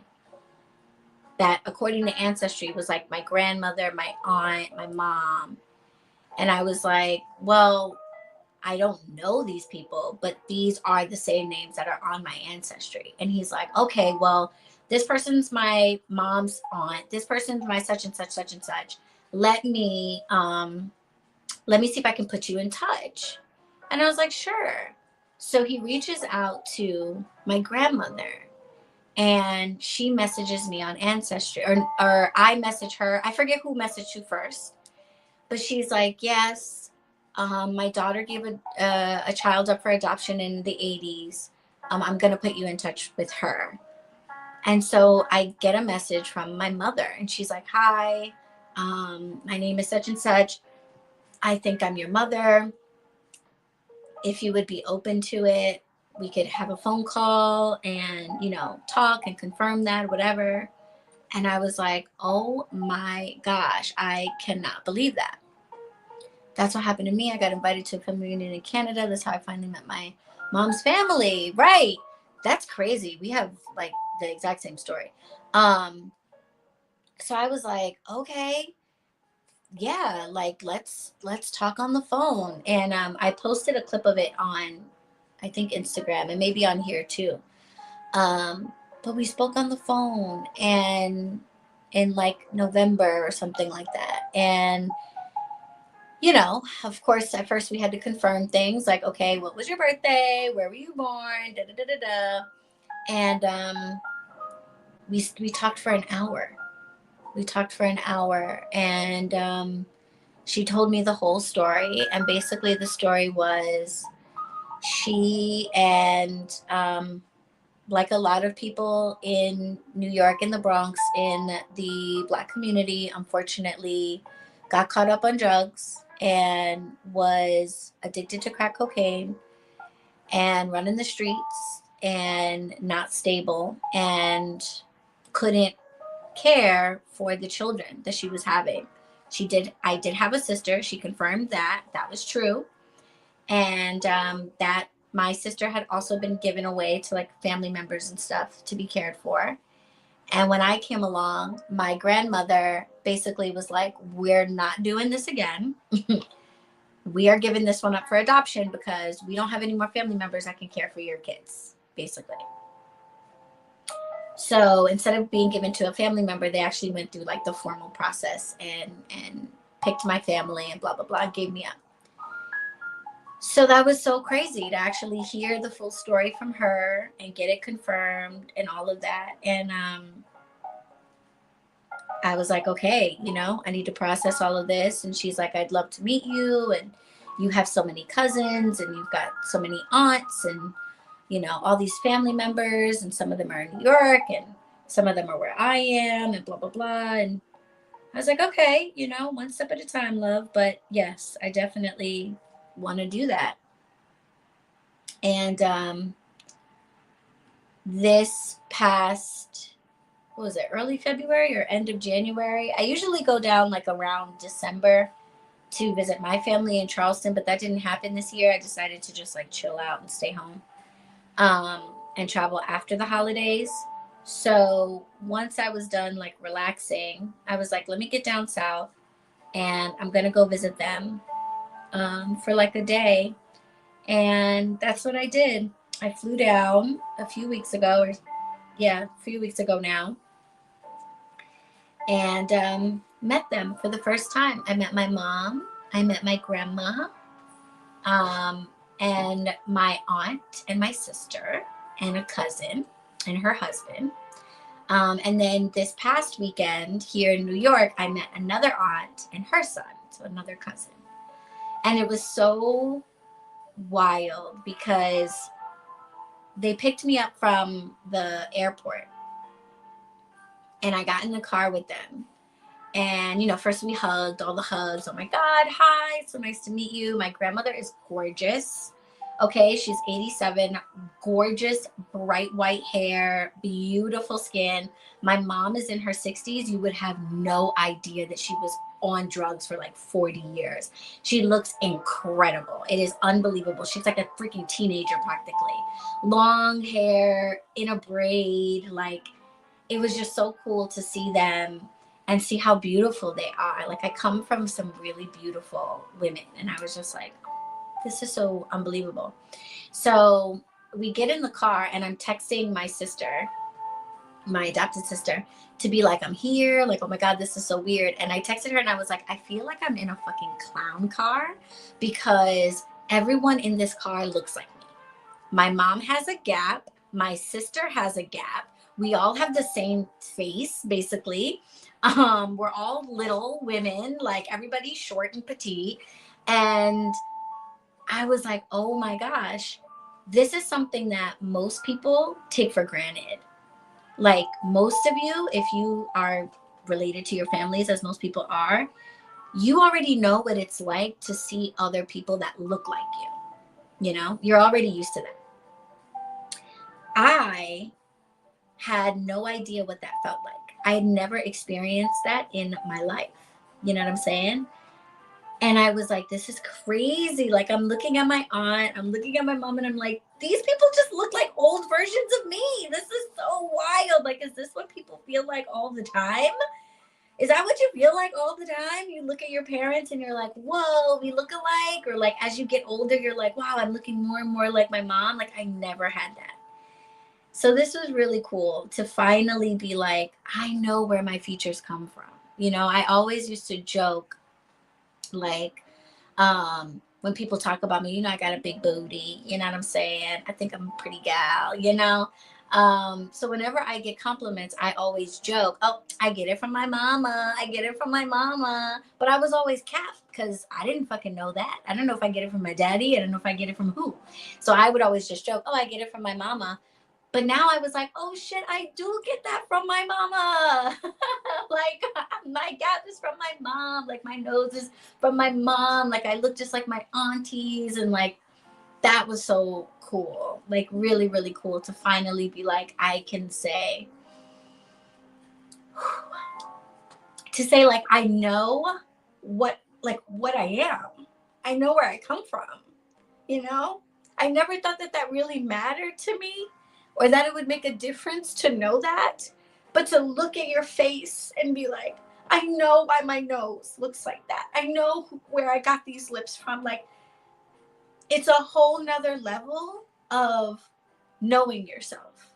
That, according to Ancestry, was like my grandmother, my aunt, my mom. And I was like, well, I don't know these people, but these are the same names that are on my ancestry. And he's like, okay, well, this person's my mom's aunt. This person's my such and such, such and such. Let me see if I can put you in touch. And I was like, sure. So he reaches out to my grandmother and she messages me on Ancestry, or I message her. I forget who messaged you first, but she's like, yes, my daughter gave a child up for adoption in the 80s. I'm going to put you in touch with her. And so I get a message from my mother and she's like, hi, my name is such and such. I think I'm your mother. If you would be open to it, we could have a phone call and, talk and confirm that, whatever. And I was like, oh my gosh, I cannot believe that. That's what happened to me. I got invited to a family reunion in Canada. That's how I finally met my mom's family. Right. That's crazy. We have like the exact same story. So I was like, okay, yeah, like let's talk on the phone. And I posted a clip of it on, I think, Instagram and maybe on here too. But we spoke on the phone and in like November or something like that. And of course, at first we had to confirm things like, okay, what was your birthday? Where were you born? Da da da da da. And we talked for an hour. We talked for an hour, and she told me the whole story. And basically, the story was she and like a lot of people in New York, in the Bronx, in the Black community, unfortunately, got caught up on drugs and was addicted to crack cocaine and running the streets and not stable and couldn't care for the children that she was having. I did have a sister. She confirmed that was true. And that my sister had also been given away to like family members and stuff to be cared for. And when I came along, my grandmother basically was like, we're not doing this again. We are giving this one up for adoption because we don't have any more family members that can care for your kids, basically. So instead of being given to a family member, they actually went through like the formal process and picked my family and blah, blah, blah, and gave me up. So that was so crazy to actually hear the full story from her and get it confirmed and all of that. And I was like, okay, I need to process all of this. And she's like, I'd love to meet you. And you have so many cousins and you've got so many aunts and, all these family members. And some of them are in New York and some of them are where I am and blah, blah, blah. And I was like, okay, one step at a time, love. But yes, I definitely want to do that. And this past, what was it, early February or end of January? I usually go down like around December to visit my family in Charleston, but that didn't happen this year. I decided to just like chill out and stay home and travel after the holidays. So once I was done like relaxing, I was like, let me get down south and I'm going to go visit them for like a day. And that's what I did. I flew down a few weeks ago now, and met them for the first time. I met my mom. I met my grandma, and my aunt and my sister and a cousin and her husband. And then this past weekend here in New York, I met another aunt and her son, so another cousin. And it was so wild because they picked me up from the airport and I got in the car with them. And, first we hugged, all the hugs. Oh my God, hi, so nice to meet you. My grandmother is gorgeous. Okay, she's 87, gorgeous, bright white hair, beautiful skin. My mom is in her 60s. You would have no idea that she was on drugs for like 40 years. She looks incredible. It is unbelievable. She's like a freaking teenager practically. Long hair, in a braid. Like, it was just so cool to see them and see how beautiful they are. Like, I come from some really beautiful women, and I was just like, this is so unbelievable. So we get in the car and I'm texting my sister, my adopted sister, to be like, I'm here. Like, oh my God, this is so weird. And I texted her and I was like, I feel like I'm in a fucking clown car because everyone in this car looks like me. My mom has a gap. My sister has a gap. We all have the same face, basically. We're all little women, like everybody's short and petite. And I was like, oh my gosh, this is something that most people take for granted. Like, most of you, if you are related to your families, as most people are, you already know what it's like to see other people that look like you. You know, you're already used to that. I had no idea what that felt like. I had never experienced that in my life. You know what I'm saying? And I was like, this is crazy. Like, I'm looking at my aunt, I'm looking at my mom, and I'm like, these people just look like old versions of me. This is so wild. Like, is this what people feel like all the time? Is that what you feel like all the time? You look at your parents and you're like, whoa, we look alike. Or like, as you get older, you're like, wow, I'm looking more and more like my mom. Like, I never had that. So this was really cool to finally be like, I know where my features come from. You know, I always used to joke, like, when people talk about me, you know, I got a big booty, you know what I'm saying? I think I'm a pretty gal, you know? So whenever I get compliments, I always joke, oh, I get it from my mama. I get it from my mama. But I was always capped because I didn't fucking know that. I don't know if I get it from my daddy. I don't know if I get it from who. So I would always just joke, oh, I get it from my mama. But now I was like, oh shit, I do get that from my mama. Like, my gap is from my mom. Like, my nose is from my mom. Like, I look just like my aunties. And like, that was so cool. Like, really, really cool to finally be like, I can say, like, I know what I am. I know where I come from, you know? I never thought that that really mattered to me, or that it would make a difference to know that. But to look at your face and be like, I know why my nose looks like that. I know where I got these lips from. Like, it's a whole nother level of knowing yourself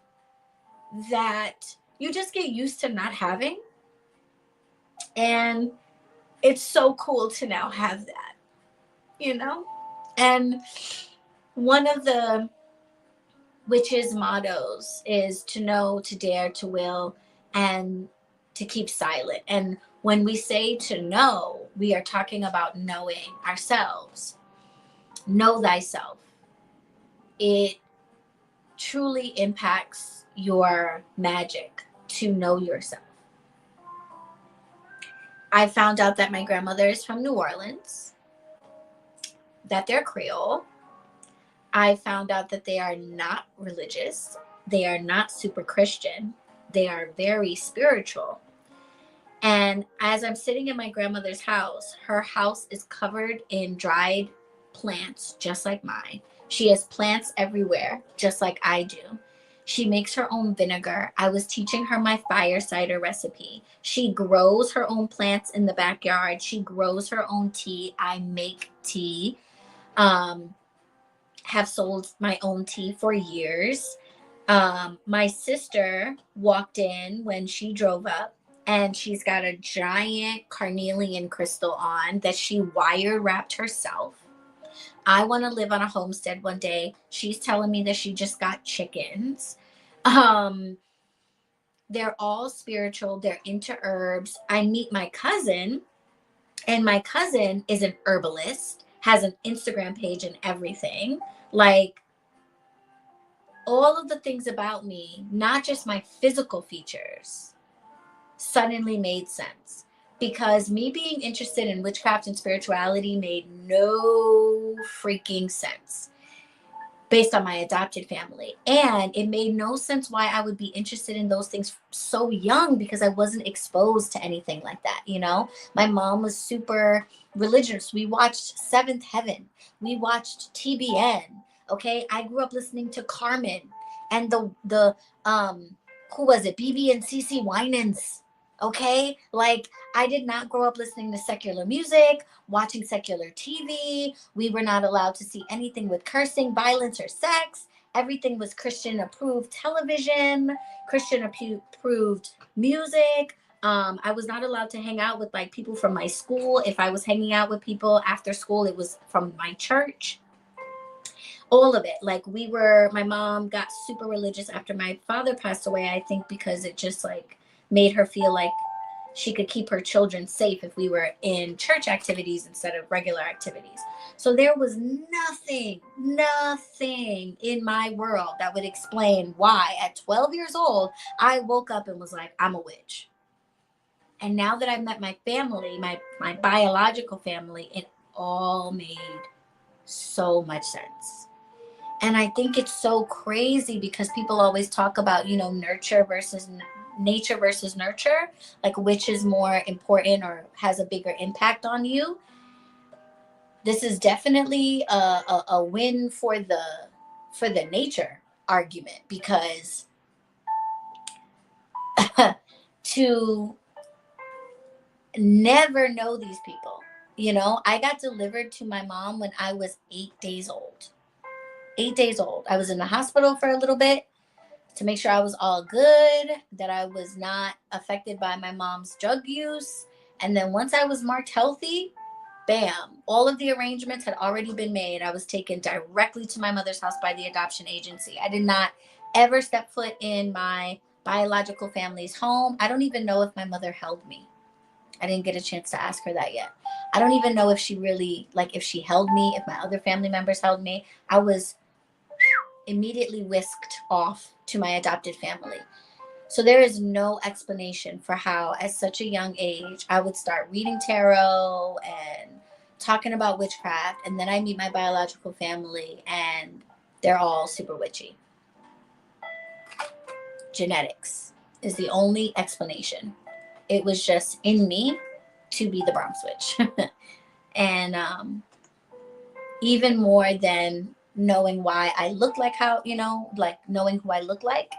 that you just get used to not having. And it's so cool to now have that, you know? And one of the witch's mottos is to know, to dare, to will, and to keep silent. And when we say to know, we are talking about knowing ourselves. Know thyself. It truly impacts your magic to know yourself. I found out that my grandmother is from New Orleans, that they're Creole. I found out that they are not religious. They are not super Christian. They are very spiritual. And as I'm sitting in my grandmother's house, her house is covered in dried plants, just like mine. She has plants everywhere, just like I do. She makes her own vinegar. I was teaching her my fire cider recipe. She grows her own plants in the backyard. She grows her own tea. I make tea. Have sold my own tea for years. My sister walked in when she drove up, and she's got a giant carnelian crystal on that she wire wrapped herself. I want to live on a homestead one day. She's telling me that she just got chickens. They're all spiritual. They're into herbs. I meet my cousin, and my cousin is an herbalist, has an Instagram page and everything. Like, all of the things about me, not just my physical features, suddenly made sense. Because me being interested in witchcraft and spirituality made no freaking sense based on my adopted family. And it made no sense why I would be interested in those things so young, because I wasn't exposed to anything like that, you know? My mom was super religious. We watched Seventh Heaven. We watched TBN. Okay? I grew up listening to Carmen and the who was it? BB and CC Winans. Okay? Like, I did not grow up listening to secular music, watching secular TV. We were not allowed to see anything with cursing, violence, or sex. Everything was Christian approved television, Christian approved music. I was not allowed to hang out with like people from my school. If I was hanging out with people after school, it was from my church. All of it. Like, my mom got super religious after my father passed away, I think because it just like made her feel like she could keep her children safe if we were in church activities instead of regular activities. So there was nothing in my world that would explain why at 12 years old, I woke up and was like, I'm a witch. And now that I've met my family, my biological family, it all made so much sense. And I think it's so crazy because people always talk about, nurture versus nature versus nurture, like which is more important or has a bigger impact on you. This is definitely a win for the nature argument, because to never know these people. I got delivered to my mom when I was 8 days old. 8 days old. I was in the hospital for a little bit to make sure I was all good, that I was not affected by my mom's drug use. And then once I was marked healthy, bam, all of the arrangements had already been made. I was taken directly to my mother's house by the adoption agency. I did not ever step foot in my biological family's home. I don't even know if my mother held me. I didn't get a chance to ask her that yet. I don't even know if she really, if she held me, if my other family members held me. I was immediately whisked off to my adopted family. So there is no explanation for how, at such a young age, I would start reading tarot and talking about witchcraft, and then I meet my biological family, and they're all super witchy. Genetics is the only explanation. It was just in me to be the Bronx witch. And even more than knowing why I look like how, knowing who I look like,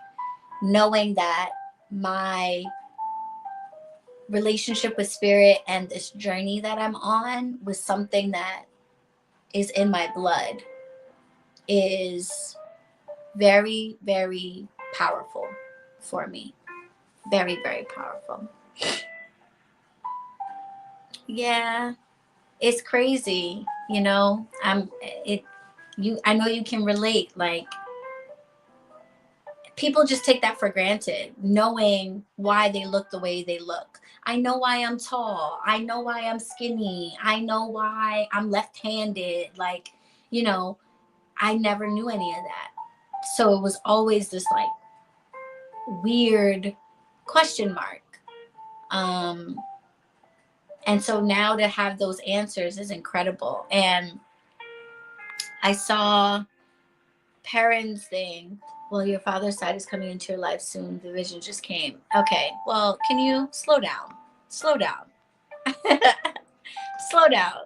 knowing that my relationship with spirit and this journey that I'm on was something that is in my blood is very, very powerful for me. Very, very powerful. Yeah, it's crazy, I know you can relate. Like, people just take that for granted, knowing why they look the way they look. I know why I'm tall. I know why I'm skinny. I know why I'm left-handed. I never knew any of that. So it was always this weird question mark. And so now to have those answers is incredible. And I saw Perrin's thing. Well, your father's side is coming into your life soon. The vision just came. Okay. Well, can you slow down? Slow down. Slow down.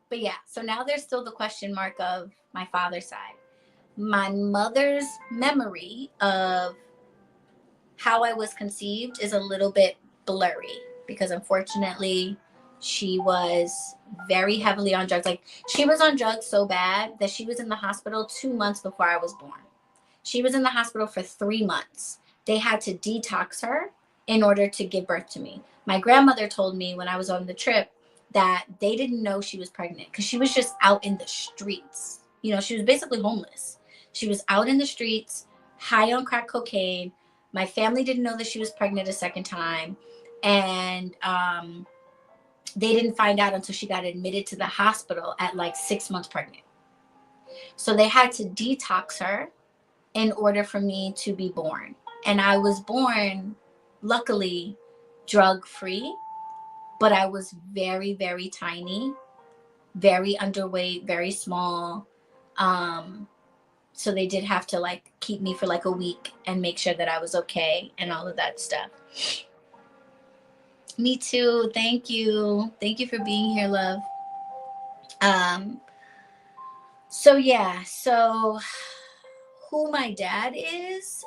But yeah, so now there's still the question mark of my father's side. My mother's memory of how I was conceived is a little bit blurry because unfortunately she was very heavily on drugs. Like, she was on drugs so bad that she was in the hospital 2 months before I was born. She was in the hospital for 3 months. They had to detox her in order to give birth to me. My grandmother told me when I was on the trip that they didn't know she was pregnant because she was just out in the streets. She was basically homeless. She was out in the streets, high on crack cocaine. My family didn't know that she was pregnant a second time. And they didn't find out until she got admitted to the hospital at 6 months pregnant. So they had to detox her in order for me to be born. And I was born, luckily, drug-free, but I was very, very tiny, very underweight, very small. So they did have to keep me for a week and make sure that I was okay and all of that stuff. Me too. Thank you. Thank you for being here, love. So yeah, so who my dad is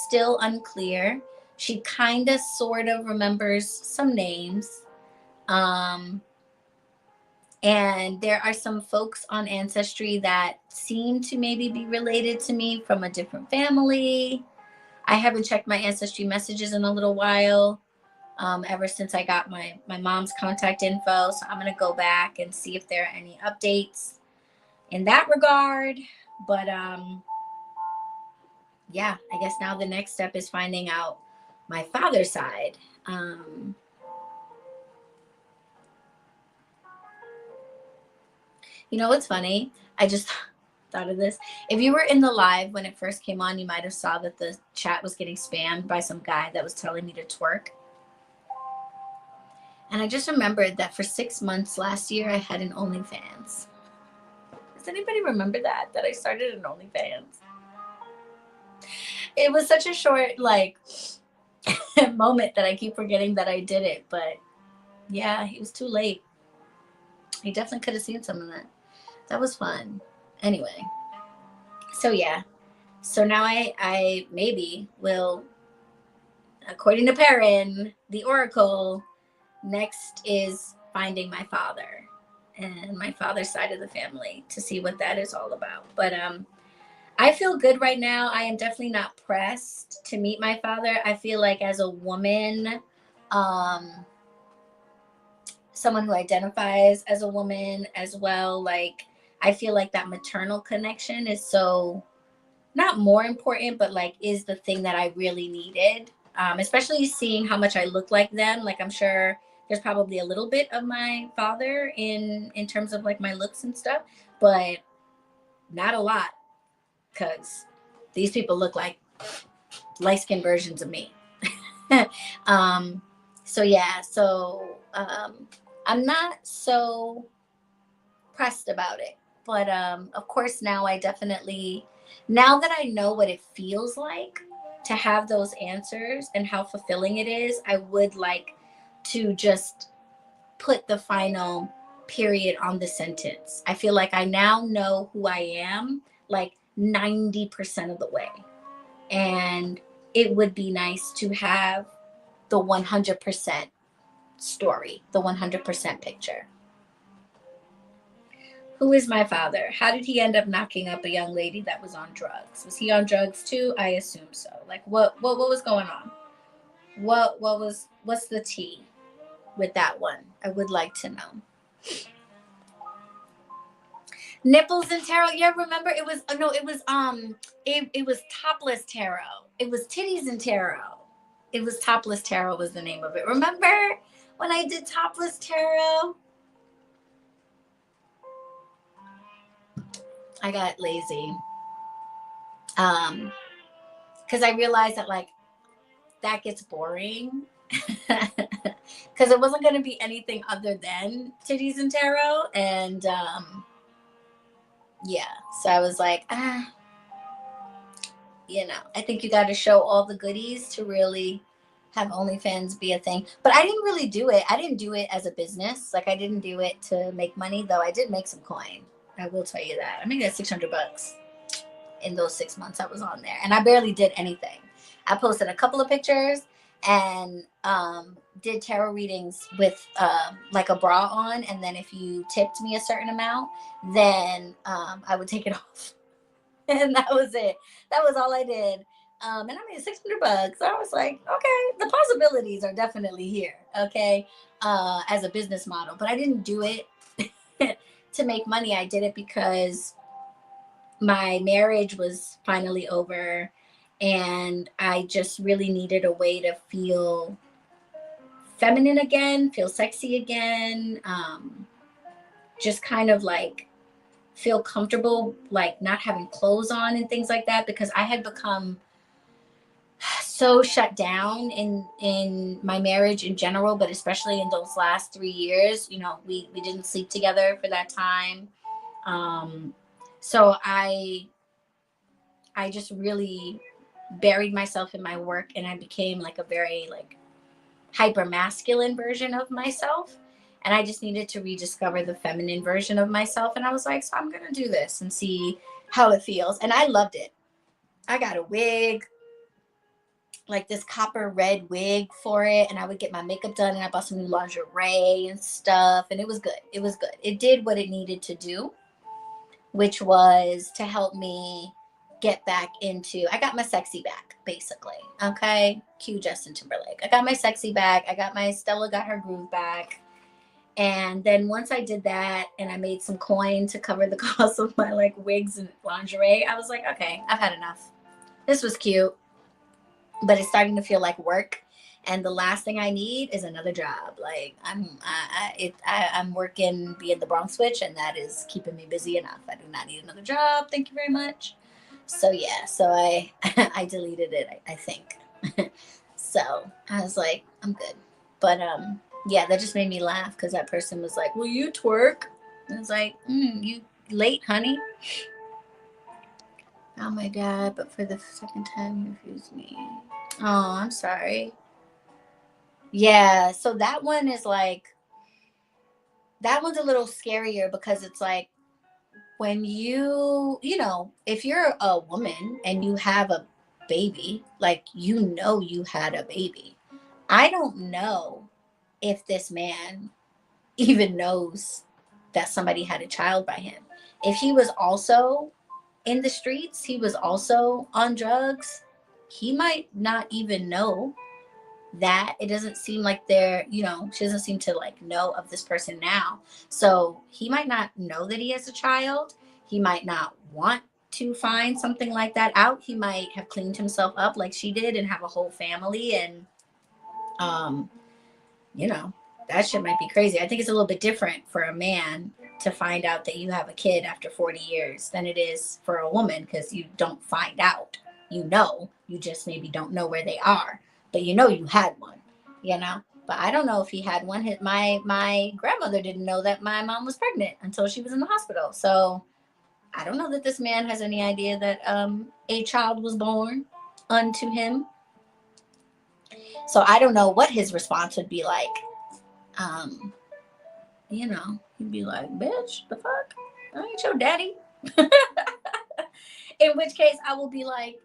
still unclear. She kind of sort of remembers some names. And there are some folks on Ancestry that seem to maybe be related to me from a different family. I haven't checked my Ancestry messages in a little while, ever since I got my mom's contact info. So I'm going to go back and see if there are any updates in that regard. But yeah, I guess now the next step is finding out my father's side. You know what's funny? I just thought of this. If you were in the live when it first came on, you might have saw that the chat was getting spammed by some guy that was telling me to twerk. And I just remembered that for 6 months last year, I had an OnlyFans. Does anybody remember that I started an OnlyFans? It was such a short, like, moment that I keep forgetting that I did it. But yeah, it was too late. He definitely could have seen some of that. That was fun. Anyway, so yeah. So now I maybe will, according to Perrin, the Oracle, next is finding my father and my father's side of the family to see what that is all about. But I feel good right now. I am definitely not pressed to meet my father. I feel like as a woman, someone who identifies as a woman as well, like I feel like that maternal connection is so not more important, but like is the thing that I really needed. Especially seeing how much I look like them. Like I'm sure there's probably a little bit of my father in terms of like my looks and stuff, but not a lot, because these people look like light-skinned versions of me. um, so yeah, so I'm not so pressed about it, but of course now I definitely, now that I know what it feels like to have those answers and how fulfilling it is, I would like to just put the final period on the sentence. I feel like I now know who I am like 90% of the way. And it would be nice to have the 100% story, the 100% picture. Who is my father? How did he end up knocking up a young lady that was on drugs? Was he on drugs too? I assume so. Like what was going on? What's the tea with that one? I would like to know. Nipples and tarot. Yeah, remember it was no, it was topless tarot. It was titties and tarot. It was topless tarot was the name of it. Remember when I did topless tarot? I got lazy. Because I realized that like that gets boring. Because it wasn't going to be anything other than titties and tarot. And yeah, so I was like, I think you got to show all the goodies to really have OnlyFans be a thing. But I didn't really do it. I didn't do it as a business. Like I didn't do it to make money, though I did make some coin. I will tell you that. I made that $600 in those 6 months I was on there. And I barely did anything. I posted a couple of pictures and did tarot readings with like a bra on. And then if you tipped me a certain amount, then I would take it off. And that was it. That was all I did. And I made $600. So I was like, okay, the possibilities are definitely here. Okay. As a business model, but I didn't do it to make money. I did it because my marriage was finally over and I just really needed a way to feel feminine again, feel sexy again. Just kind of like feel comfortable, like not having clothes on and things like that, because I had become so shut down in my marriage in general, but especially in those last 3 years. We didn't sleep together for that time. So I just really buried myself in my work, and I became like a very like hyper masculine version of myself. And I just needed to rediscover the feminine version of myself. And I was like, so I'm going to do this and see how it feels. And I loved it. I got a wig, like this copper red wig for it. And I would get my makeup done and I bought some new lingerie and stuff. And it was good. It was good. It did what it needed to do, which was to help me get back into, I got my sexy back, basically. Okay. Cue Justin Timberlake. I got my sexy back. I got my Stella got her groove back. And then once I did that and I made some coin to cover the cost of my like wigs and lingerie, I was like, okay, I've had enough. This was cute, but it's starting to feel like work. And the last thing I need is another job. Like I'm working being the Bronx Witch, and that is keeping me busy enough. I do not need another job. Thank you very much. So yeah, so I I deleted it, I think. So I was like, I'm good. But Yeah, that just made me laugh because that person was like, "Will you twerk?" And I was like, "You late, honey." Oh my god! But for the second time, you refused me. Oh, I'm sorry. Yeah, so that one is like that one's a little scarier because it's like when you know, if you're a woman and you have a baby, like you know you had a baby. I don't know if this man even knows that somebody had a child by him. If he was also in the streets, he was also on drugs, he might not even know that. It doesn't seem like they're, she doesn't seem to like know of this person now. So he might not know that he has a child. He might not want to find something like that out. He might have cleaned himself up like she did and have a whole family. And, um, you know, that shit might be crazy. I think it's a little bit different for a man to find out that you have a kid after 40 years than it is for a woman because you don't find out. You just maybe don't know where they are, but you know you had one, you know. But I don't know if he had one. My grandmother didn't know that my mom was pregnant until she was in the hospital. So I don't know that this man has any idea that a child was born unto him. So I don't know what his response would be like. Um, he'd be like, "Bitch, the fuck? I ain't your daddy." In which case, I will be like,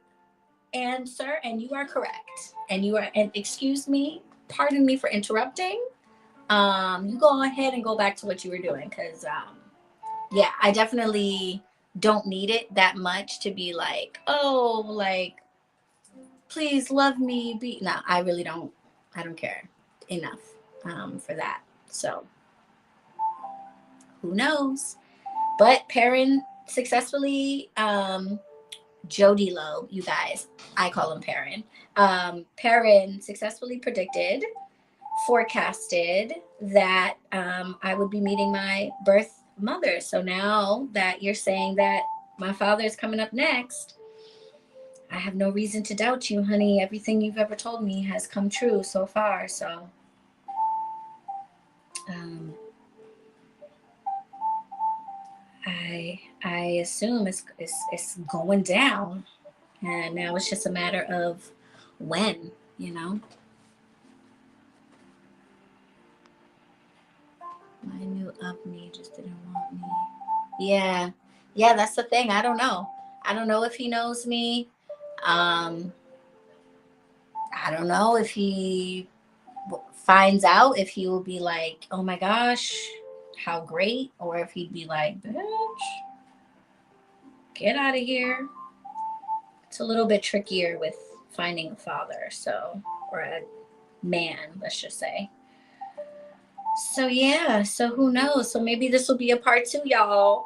"And sir, and you are correct, and excuse me, pardon me for interrupting. You go ahead and go back to what you were doing, because yeah, I definitely don't need it that much to be like, oh, like, please love me. Be no, I really don't. I don't care enough for that. So who knows?" But Perrin successfully, Jody Lowe, you guys, I call him Perrin. Perrin successfully forecasted that I would be meeting my birth mother. So now that you're saying that my father is coming up next, I have no reason to doubt you, honey. Everything you've ever told me has come true so far. So, um, I assume it's going down, and now it's just a matter of when, you know. My new of me just didn't want me. Yeah, yeah, that's the thing. I don't know. I don't know if he knows me. Um, I don't know if he finds out, if he will be like, "Oh my gosh, how great," or if he'd be like, "Bitch, get out of here." It's a little bit trickier with finding a father, so, or a man, let's just say. So yeah, so who knows? So maybe this will be a part two, y'all.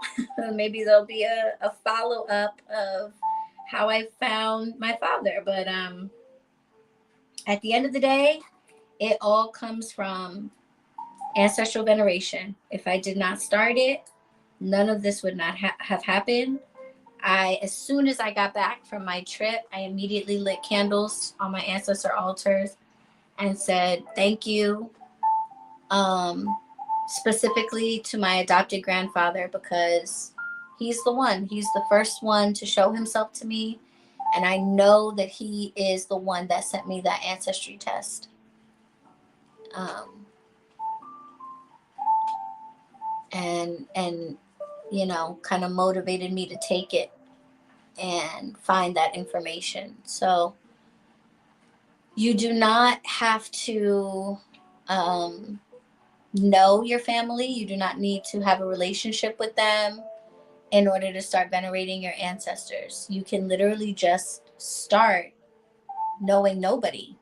Maybe there'll be a follow up of how I found my father. But at the end of the day, it all comes from ancestral veneration. If I did not start it, none of this would not have happened. As soon as I got back from my trip, I immediately lit candles on my ancestor altars and said thank you, um, specifically to my adopted grandfather, because he's the one. He's the first one to show himself to me, and I know that he is the one that sent me that ancestry test. Um, and kind of motivated me to take it and find that information. So you do not have to um, know your family. You do not need to have a relationship with them in order to start venerating your ancestors. You can literally just start knowing nobody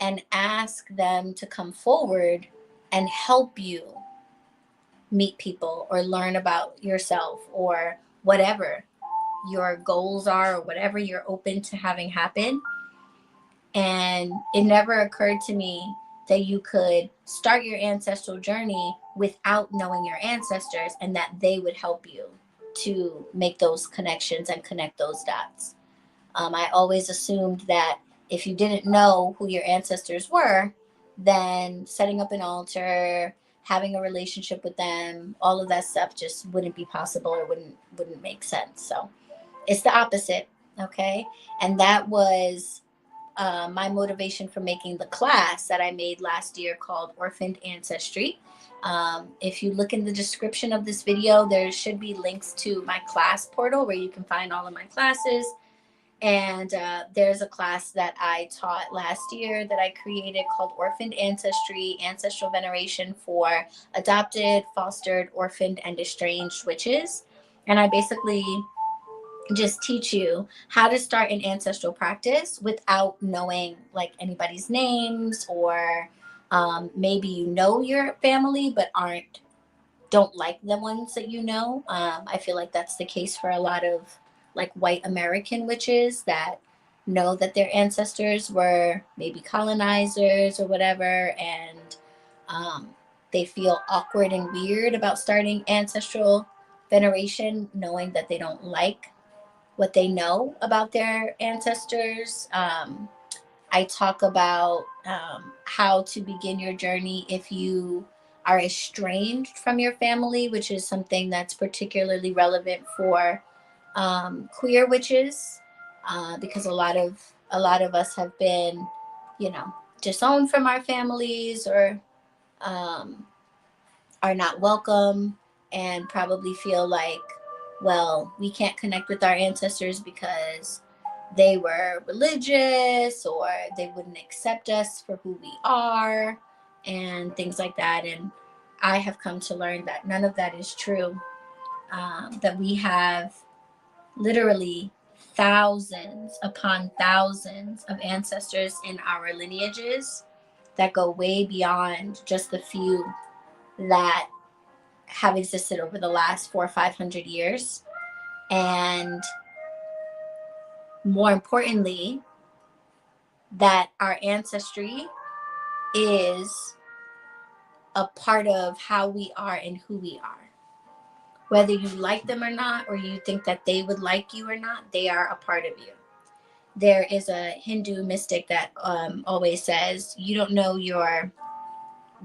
and ask them to come forward and help you meet people or learn about yourself or whatever your goals are or whatever you're open to having happen. And it never occurred to me that you could start your ancestral journey without knowing your ancestors and that they would help you to make those connections and connect those dots. I always assumed that if you didn't know who your ancestors were, then setting up an altar, having a relationship with them, all of that stuff just wouldn't be possible or wouldn't make sense. So it's the opposite. Okay. And that was my motivation for making the class that I made last year called Orphaned Ancestry. If you look in the description of this video, there should be links to my class portal where you can find all of my classes. And there's a class that I taught last year that I created called Orphaned Ancestry, Ancestral Veneration for Adopted, Fostered, Orphaned, and Estranged Witches. And I basically just teach you how to start an ancestral practice without knowing like anybody's names, or maybe you know your family but don't like the ones that you know. I feel like that's the case for a lot of like white American witches that know that their ancestors were maybe colonizers or whatever, and they feel awkward and weird about starting ancestral veneration, knowing that they don't like what they know about their ancestors. I talk about how to begin your journey if you are estranged from your family, which is something that's particularly relevant for queer witches, because a lot of us have been, you know, disowned from our families, or um, are not welcome, and probably feel like, well, we can't connect with our ancestors because they were religious or they wouldn't accept us for who we are and things like that. And I have come to learn that none of that is true. That we have literally thousands upon thousands of ancestors in our lineages that go way beyond just the few that have existed over the last 400 or 500 years. And more importantly, that our ancestry is a part of how we are and who we are. Whether you like them or not, or you think that they would like you or not, they are a part of you. There is a Hindu mystic that always says, you don't know your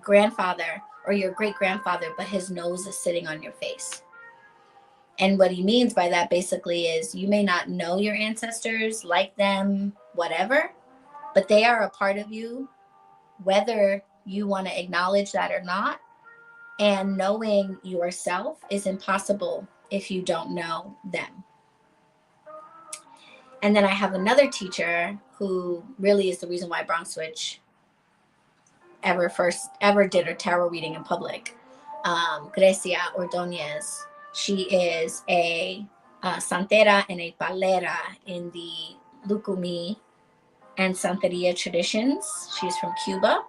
grandfather or your great grandfather, but his nose is sitting on your face. And what he means by that basically is you may not know your ancestors, like them, whatever, but they are a part of you, whether you want to acknowledge that or not. And knowing yourself is impossible if you don't know them. And then I have another teacher who really is the reason why Bronx Witch ever did a tarot reading in public. Grecia Ordonez. She is a santera and a palera in the Lucumi and Santeria traditions. She's from Cuba.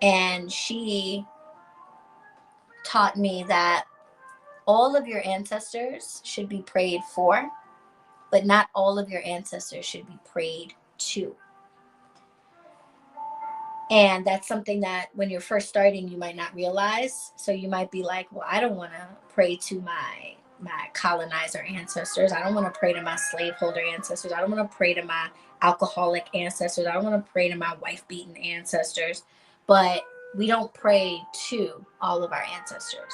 And she taught me that all of your ancestors should be prayed for, but not all of your ancestors should be prayed to. And that's something that when you're first starting, you might not realize. So you might be like, well, I don't want to pray to my colonizer ancestors. I don't want to pray to my slaveholder ancestors. I don't want to pray to my alcoholic ancestors. I don't want to pray to my wife-beaten ancestors. But we don't pray to all of our ancestors.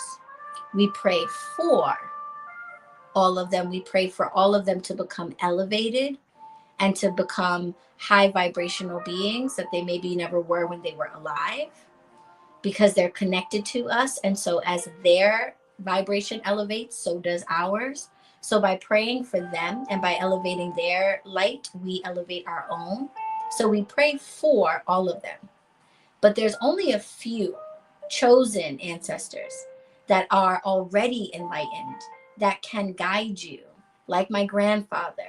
We pray for all of them. We pray for all of them to become elevated and to become high vibrational beings that they maybe never were when they were alive, because they're connected to us. And so as their vibration elevates, so does ours. So by praying for them and by elevating their light, we elevate our own. So we pray for all of them. But there's only a few chosen ancestors that are already enlightened, that can guide you, like my grandfather.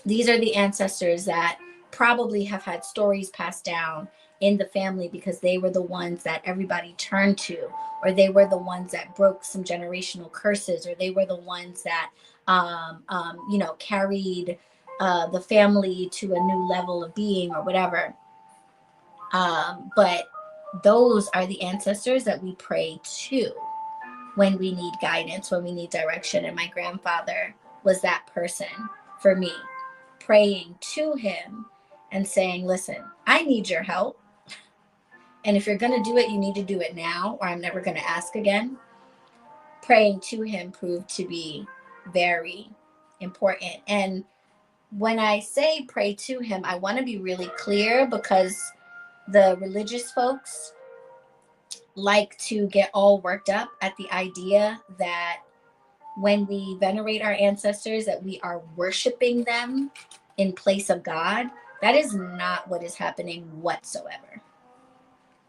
These are the ancestors that probably have had stories passed down in the family because they were the ones that everybody turned to, or they were the ones that broke some generational curses, or they were the ones that, carried the family to a new level of being or whatever. But those are the ancestors that we pray to when we need guidance, when we need direction. And my grandfather was that person for me, praying to him and saying, listen, I need your help. And if you're going to do it, you need to do it now, or I'm never going to ask again. Praying to him proved to be very important. And when I say pray to him, I want to be really clear, because the religious folks like to get all worked up at the idea that when we venerate our ancestors, that we are worshiping them in place of God. That is not what is happening whatsoever.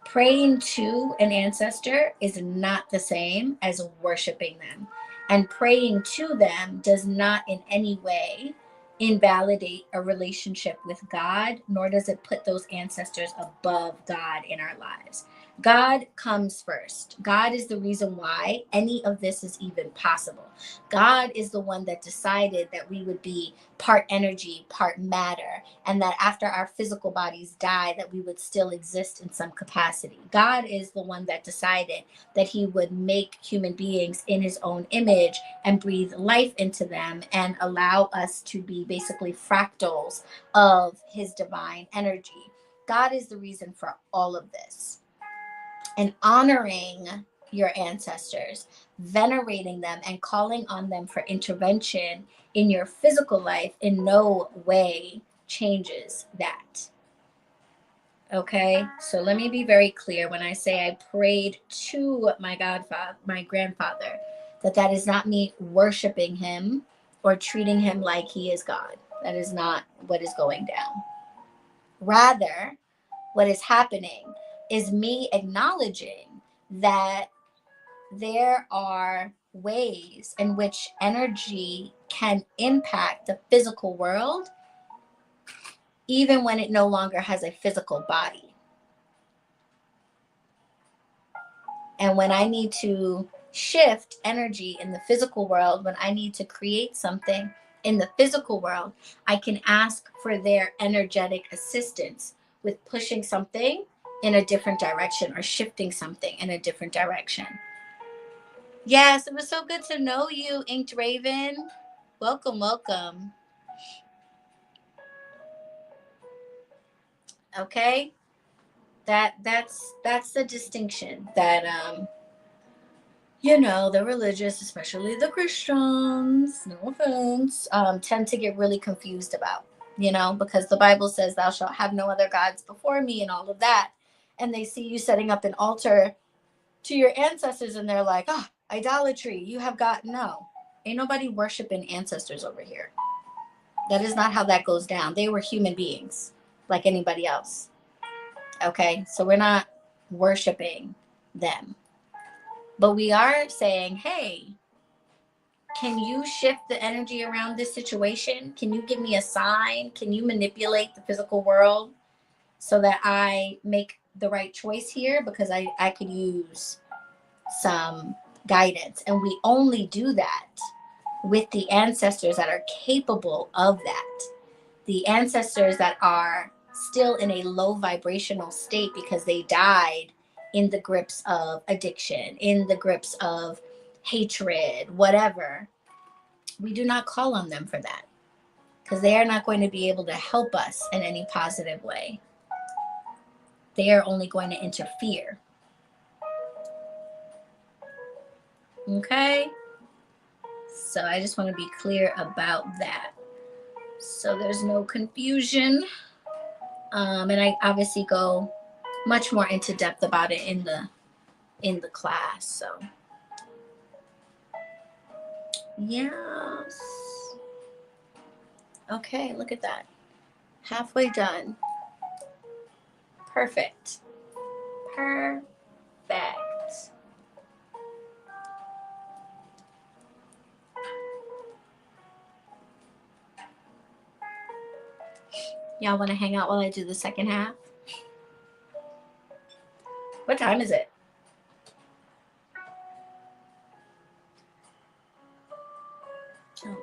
Praying to an ancestor is not the same as worshiping them. And praying to them does not in any way invalidate a relationship with God, nor does it put those ancestors above God in our lives. God comes first. God is the reason why any of this is even possible. God is the one that decided that we would be part energy, part matter, and that after our physical bodies die, that we would still exist in some capacity. God is the one that decided that he would make human beings in his own image and breathe life into them and allow us to be basically fractals of his divine energy. God is the reason for all of this. And honoring your ancestors, venerating them, and calling on them for intervention in your physical life in no way changes that. Okay, so let me be very clear when I say I prayed to my godfather, my grandfather, that is not me worshiping him or treating him like he is God. That is not what is going down. Rather, what is happening is me acknowledging that there are ways in which energy can impact the physical world, even when it no longer has a physical body. And when I need to shift energy in the physical world, when I need to create something in the physical world, I can ask for their energetic assistance with pushing something in a different direction or shifting something in a different direction. Yes, it was so good to know you, Inked Raven. Welcome, welcome. Okay, that's the distinction that the religious, especially the Christians, no offense, tend to get really confused about, because the Bible says, thou shalt have no other gods before me and all of that. And they see you setting up an altar to your ancestors and they're like, oh, idolatry, you have got, no. Ain't nobody worshiping ancestors over here. That is not how that goes down. They were human beings like anybody else. Okay, so we're not worshiping them. But we are saying, hey, can you shift the energy around this situation? Can you give me a sign? Can you manipulate the physical world so that I make the right choice here? Because I could use some guidance. And we only do that with the ancestors that are capable of that. The ancestors that are still in a low vibrational state because they died in the grips of addiction, in the grips of hatred, whatever. We do not call on them for that because they are not going to be able to help us in any positive way. They are only going to interfere. Okay? So I just want to be clear about that, so there's no confusion. And I obviously go much more into depth about it in the class. So yes. Okay, look at that. Halfway done. Perfect. Perfect. Y'all want to hang out while I do the second half? What time is it?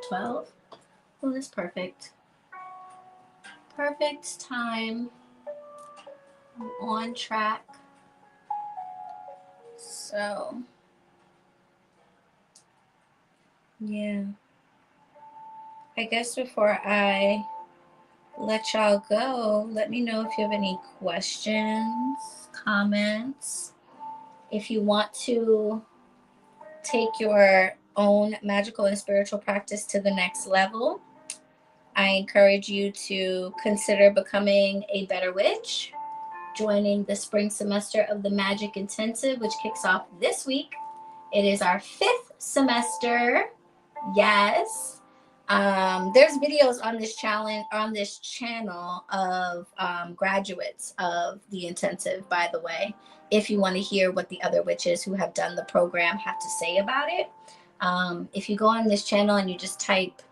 12? Oh, that's perfect. Perfect time. I'm on track. So, yeah. I guess before I let y'all go, let me know if you have any questions, comments. If you want to take your own magical and spiritual practice to the next level, I encourage you to consider becoming a Better Witch, joining the spring semester of the Magick Intensive, which kicks off this week. It is our 5th semester. Yes. There's videos on this channel of graduates of the intensive, by the way, if you want to hear what the other witches who have done the program have to say about it. If you go on this channel and you just type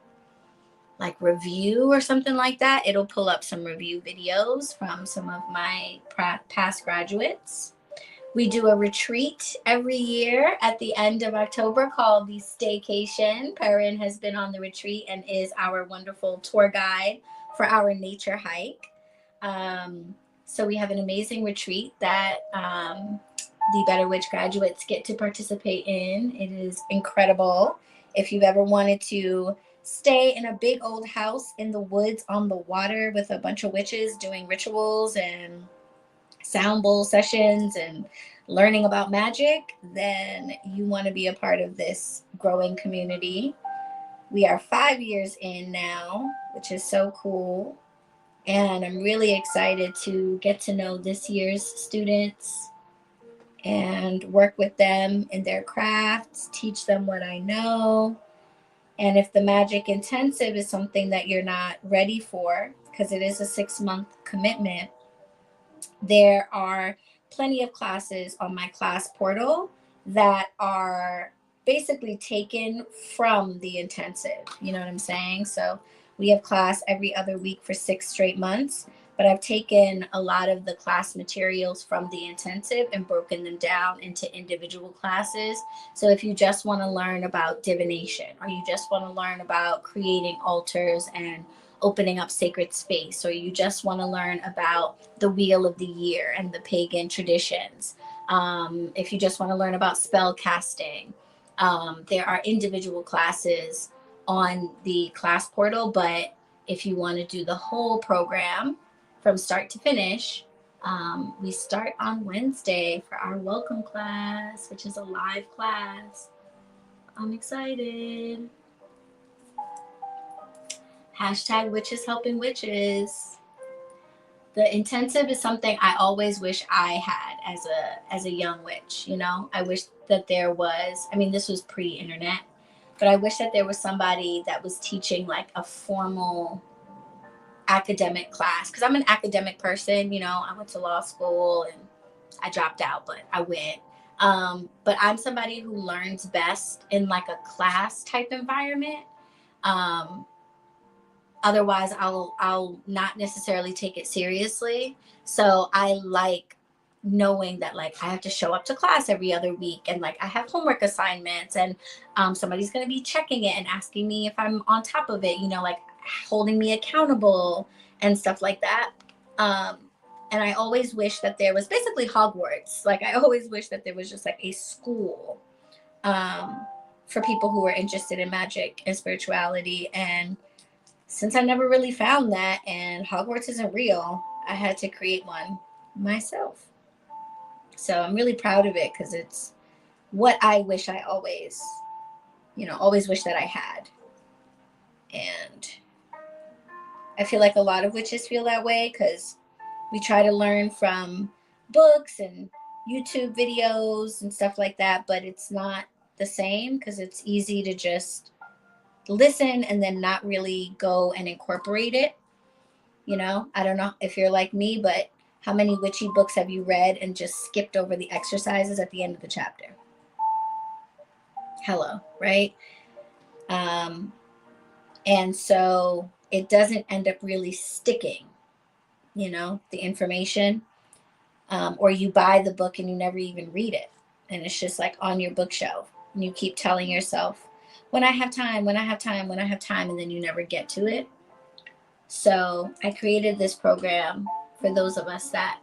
like review or something like that, it'll pull up some review videos from some of my past graduates. We do a retreat every year at the end of October called the Staycation. Perrin has been on the retreat and is our wonderful tour guide for our nature hike. So we have an amazing retreat that the Better Witch graduates get to participate in. It is incredible. If you've ever wanted to stay in a big old house in the woods on the water with a bunch of witches doing rituals and sound bowl sessions and learning about magic, then you want to be a part of this growing community. We are 5 years in now, which is so cool. And I'm really excited to get to know this year's students and work with them in their crafts, teach them what I know. And if the Magick Intensive is something that you're not ready for, because it is a 6-month commitment, there are plenty of classes on my class portal that are basically taken from the intensive. You know what I'm saying? So we have class every other week for 6 straight months, but I've taken a lot of the class materials from the intensive and broken them down into individual classes. So if you just want to learn about divination, or you just want to learn about creating altars and opening up sacred space, or you just want to learn about the wheel of the year and the pagan traditions, if you just want to learn about spell casting, there are individual classes on the class portal. But if you want to do the whole program from start to finish, we start on Wednesday for our welcome class, which is a live class. I'm excited. Hashtag witches helping witches. The intensive is something I always wish I had as a young witch. You know, I wish that there was, I mean, this was pre-internet, but I wish that there was somebody that was teaching like a formal academic class, because I'm an academic person. You know, I went to law school and I dropped out, but I went. But I'm somebody who learns best in like a class type environment. Otherwise I'll not necessarily take it seriously. So I like knowing that like I have to show up to class every other week, and like I have homework assignments, and somebody's going to be checking it and asking me if I'm on top of it, you know, like holding me accountable and stuff like that. And I always wish that there was basically Hogwarts. Like I always wish that there was just like a school for people who are interested in magic and spirituality. And since I never really found that, and Hogwarts isn't real, I had to create one myself. So I'm really proud of it, because it's what I wish I always wish that I had. And I feel like a lot of witches feel that way, because we try to learn from books and YouTube videos and stuff like that, but it's not the same, because it's easy to just listen and then not really go and incorporate it. You know, I don't know if you're like me, but how many witchy books have you read and just skipped over the exercises at the end of the chapter? Hello, right? And so it doesn't end up really sticking, you know, the information. Or you buy the book and you never even read it, and it's just like on your bookshelf, and you keep telling yourself, when I have time, when I have time, when I have time, and then you never get to it. So I created this program for those of us that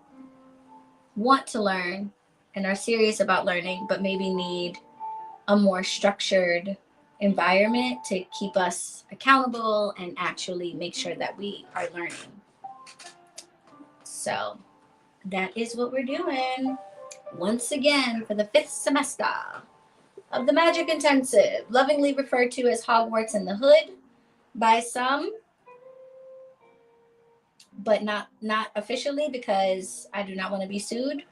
want to learn and are serious about learning, but maybe need a more structured environment to keep us accountable and actually make sure that we are learning. So that is what we're doing once again for the 5th semester of the Magic Intensive, lovingly referred to as Hogwarts in the Hood by some, but not officially, because I do not want to be sued.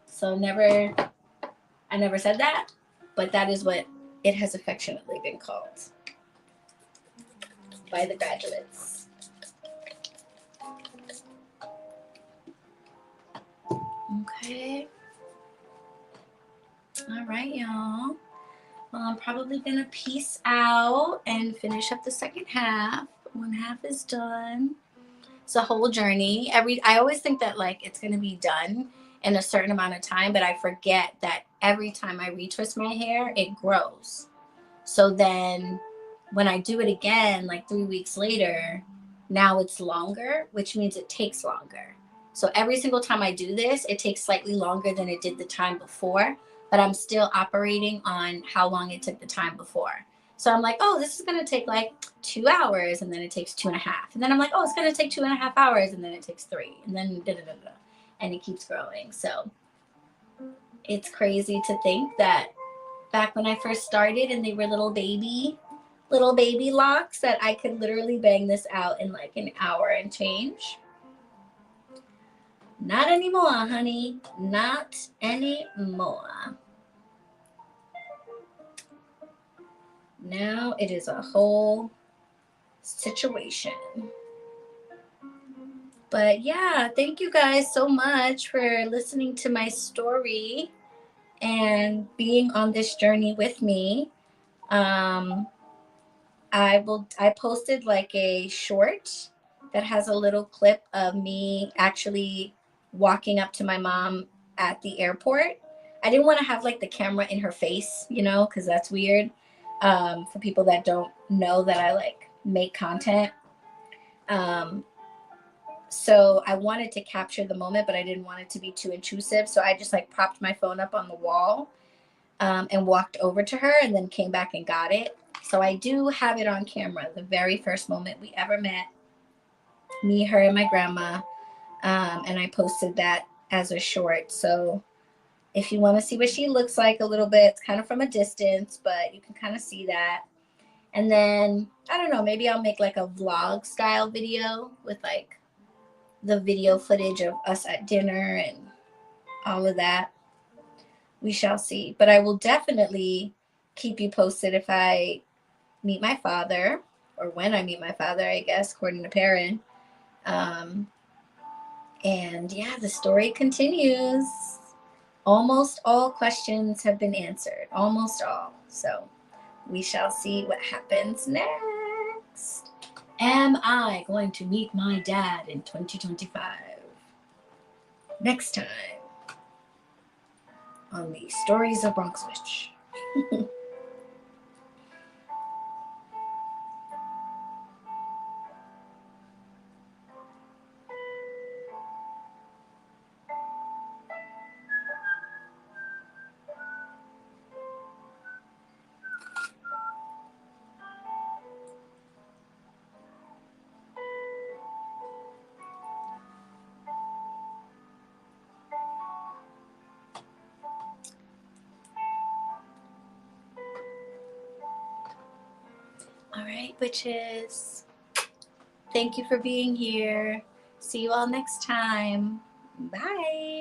So I never said that, but that is what it has affectionately been called by the graduates. Okay. All right, y'all. Well, I'm probably gonna peace out and finish up the second half. One half is done. It's a whole journey. I always think that like it's gonna be done in a certain amount of time, but I forget that every time I retwist my hair, it grows. So then when I do it again, like 3 weeks later, now it's longer, which means it takes longer. So every single time I do this, it takes slightly longer than it did the time before, but I'm still operating on how long it took the time before. So I'm like, oh, this is going to take like 2 hours, and then it takes 2.5. And then I'm like, oh, it's going to take 2.5 hours, and then it takes 3. And then da-da-da-da. And it keeps growing. So it's crazy to think that back when I first started and they were little baby locks, that I could literally bang this out in like an hour and change. Not anymore, honey. Not anymore. Now it is a whole situation. But yeah, thank you guys so much for listening to my story and being on this journey with me. I posted like a short that has a little clip of me actually walking up to my mom at the airport. I didn't want to have like the camera in her face, you know, because that's weird for people that don't know that I like make content. So I wanted to capture the moment, but I didn't want it to be too intrusive. So I just like propped my phone up on the wall and walked over to her and then came back and got it. So I do have it on camera, the very first moment we ever met, me, her, and my grandma. And I posted that as a short. So if you want to see what she looks like a little bit, it's kind of from a distance, but you can kind of see that. And then, I don't know, maybe I'll make like a vlog style video with like the video footage of us at dinner and all of that. We shall see. But I will definitely keep you posted if I meet my father, or when I meet my father, I guess, according to Perrin. And yeah, the story continues. Almost all questions have been answered. Almost all. So we shall see what happens next. Am I going to meet my dad in 2025? Next time on the Stories of Bronx Witch. All right, witches. Thank you for being here. See you all next time. Bye.